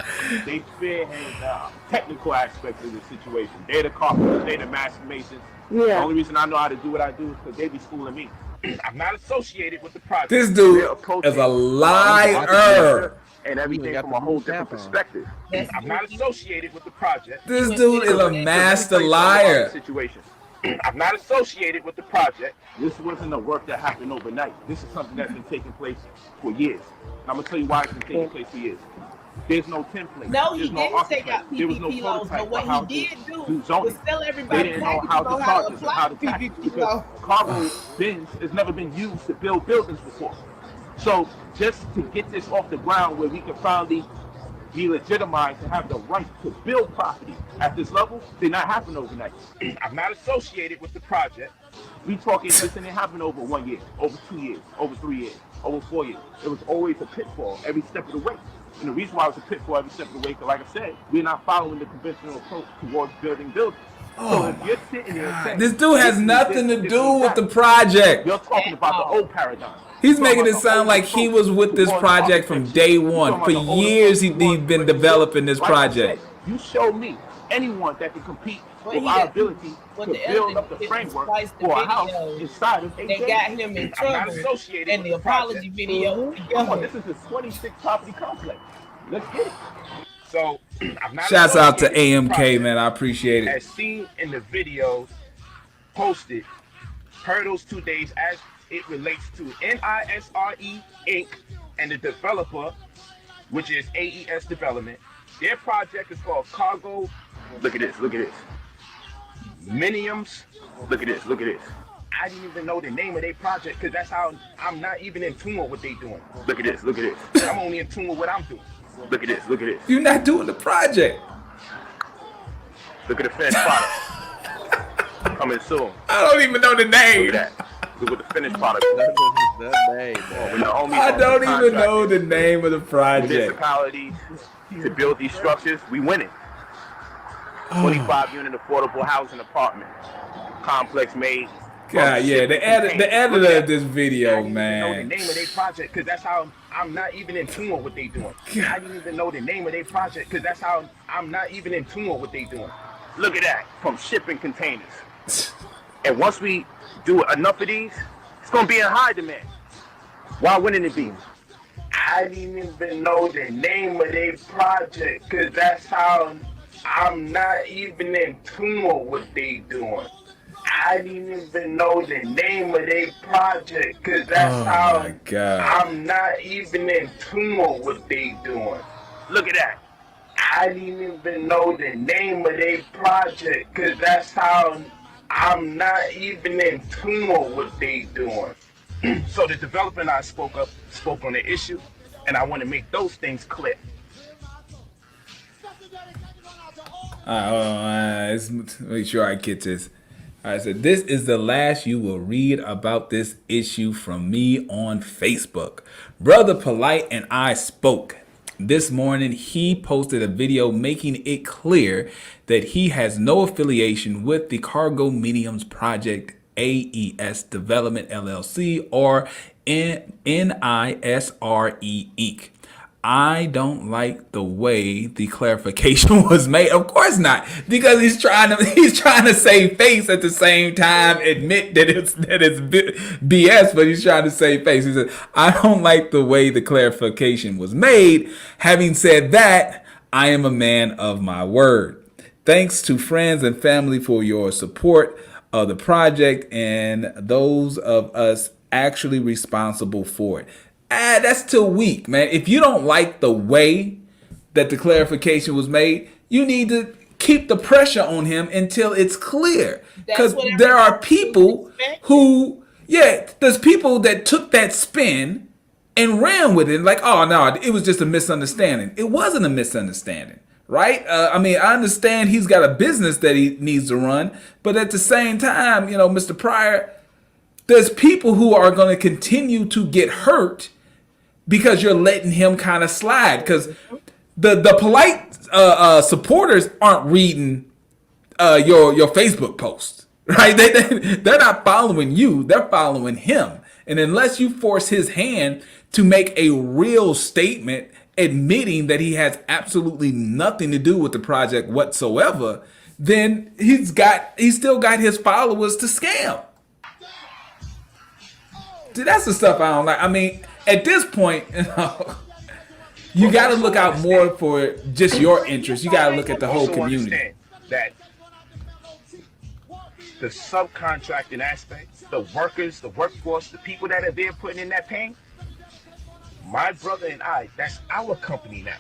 They spearhead the technical aspects of the situation. They're the carpenters, they're the master masons. Yeah. The only reason I know how to do what I do is because they be schooling me. I'm not associated with the project. This dude is a liar. And everything from a whole different perspective. I'm not associated with the project. This dude is a master liar. Situation. I'm not associated with the project. This wasn't a work that happened overnight. This is something that's been taking place for years. And I'm gonna tell you why it's been taking place for years. There's no template. No, he There's no didn't take out architect. There was no PPP loans, prototype but what for how he to did do do zoning. was tell everybody They didn't know how to charge us or how to tax it because cargo bins has never been used to build buildings before. So just to get this off the ground where we can finally be legitimized to have the right to build property at this level, did not happen overnight. I'm not associated with the project. We talking this didn't happen over 1 year, over 2 years, over 3 years, over 4 years. It was always a pitfall every step of the way. And the reason why it was a pitfall every step of the way, because like I said, we're not following the conventional approach towards building buildings. So if you're sitting there saying, this dude has nothing to do with the project. You're talking about the old paradigm. He's making it sound like he was with this project from day one. For years, he'd been developing this project. You show me anyone that can compete Well, with he our got- ability well, to the build evidence up the didn't framework splice the for a house videos inside of that got him in I'm not trouble associated and with the apology project. video Come on, together. this is a 26 property complex. Let's get it. So I'm not Shouts out to associated with the AMK, project. man. I appreciate it. As seen in the videos posted, per those 2 days as it relates to NISRE Inc. and the developer, which is AES Development. Their project is called Cargo. Look at this, look at this. Miniums. Look at this, look at this. I didn't even know the name of their project because that's how I'm not even in tune with what they doing. Look at this, look at this. I'm only in tune with what I'm doing. Look at this, look at this. You're not doing the project. Look at the finished product. Coming soon. I don't even know the name. Look at that. Look at the finished product. I don't even know the name of the project. Municipalities to build these structures, we winning. 25 unit affordable housing apartment complex made. God, yeah, the editor of this video, Know the man. name of their project because that's how I'm not even in tune with what they doing. I didn't even know the name of their project because that's how I'm not even in tune with what they doing. Look at that, from shipping containers. And once we do enough of these, it's gonna be in high demand. Why wouldn't it be? I didn't even know the name of their project because that's how I'm not even in tune with what they doing. I didn't even know the name of their project because that's how my God. I'm not even in tune with what they doing. Look at that. I didn't even know the name of their project because that's how I'm not even in tune with what they doing. So the developer and I spoke on the issue, and I want to make those things clear. Let's make sure I get this. All right, so this is the last you will read about this issue from me on Facebook. Brother Polight and I spoke. This morning, he posted a video making it clear that he has no affiliation with the Cargo Mediums Project AES Development LLC or NISRE Inc. I don't like the way the clarification was made. Of course not, because he's trying to save face at the same time, admit that it's BS, but he's trying to save face. He said, I don't like the way the clarification was made. Having said that, I am a man of my word. Thanks to friends and family for your support of the project and those of us actually responsible for it. That's too weak, man. If you don't like the way that the clarification was made, you need to keep the pressure on him until it's clear. Because there are people who, there's people that took that spin and ran with it. Like, oh no, it was just a misunderstanding. It wasn't a misunderstanding, right? I understand he's got a business that he needs to run, but at the same time, Mr. Pryor, there's people who are going to continue to get hurt because you're letting him kind of slide. Because the polite supporters aren't reading your Facebook post, right? They're not following you. They're following him. And unless you force his hand to make a real statement admitting that he has absolutely nothing to do with the project whatsoever, then he's still got his followers to scam. Dude, that's the stuff I don't like. At this point, you got to look out more for just your interests. You got to look at the whole community. That the subcontracting aspect, the workers, the workforce, the people that are there putting in that pain, my brother and I, that's our company now.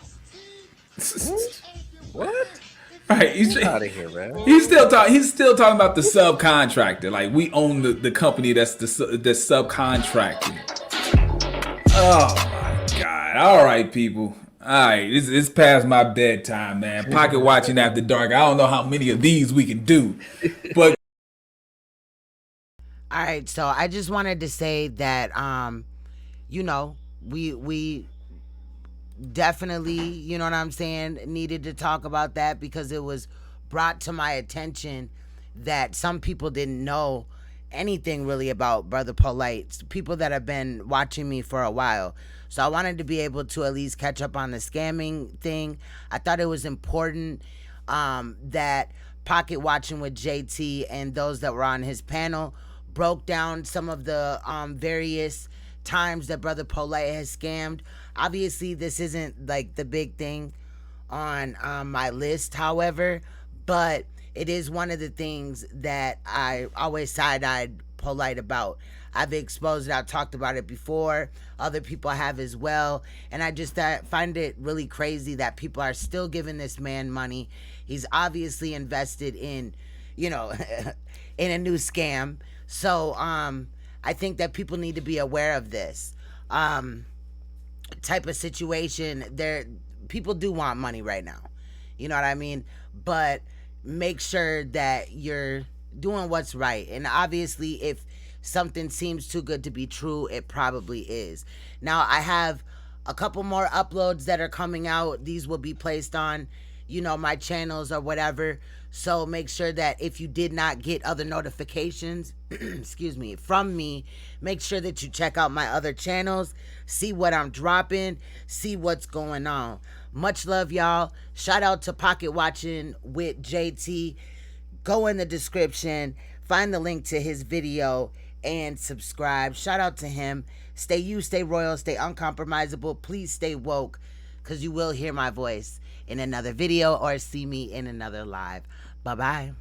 What? Right, he's out of here, man. He's still talking about the subcontractor. Like, we own the company that's the subcontracting. Oh my God! All right, people. All right, it's past my bedtime, man. Pocket watching after dark. I don't know how many of these we can do, but all right. So I just wanted to say that, we definitely, you know what I'm saying, needed to talk about that because it was brought to my attention that some people didn't know anything really about Brother Polight, people that have been watching me for a while. So I wanted to be able to at least catch up on the scamming thing. I thought it was important that Pocket Watching with JT and those that were on his panel broke down some of the various times that Brother Polight has scammed. Obviously, this isn't like the big thing on my list, however, but it is one of the things that I always side-eyed Polight about. I've exposed it, I've talked about it before, other people have as well, and I just find it really crazy that people are still giving this man money. He's obviously invested in, you know, in a new scam. So I think that people need to be aware of this type of situation. People do want money right now, you know what I mean? But make sure that you're doing what's right. And obviously, if something seems too good to be true, it probably is. Now, I have a couple more uploads that are coming out. These will be placed on, you know, my channels or whatever. So make sure that if you did not get other notifications, excuse me, from me, make sure that you check out my other channels, see what I'm dropping, see what's going on. Much love, y'all. Shout out to Pocket Watching with JT. Go in the description, find the link to his video, and subscribe. Shout out to him. Stay you, stay royal, stay uncompromisable. Please stay woke, because you will hear my voice in another video or see me in another live. Bye-bye.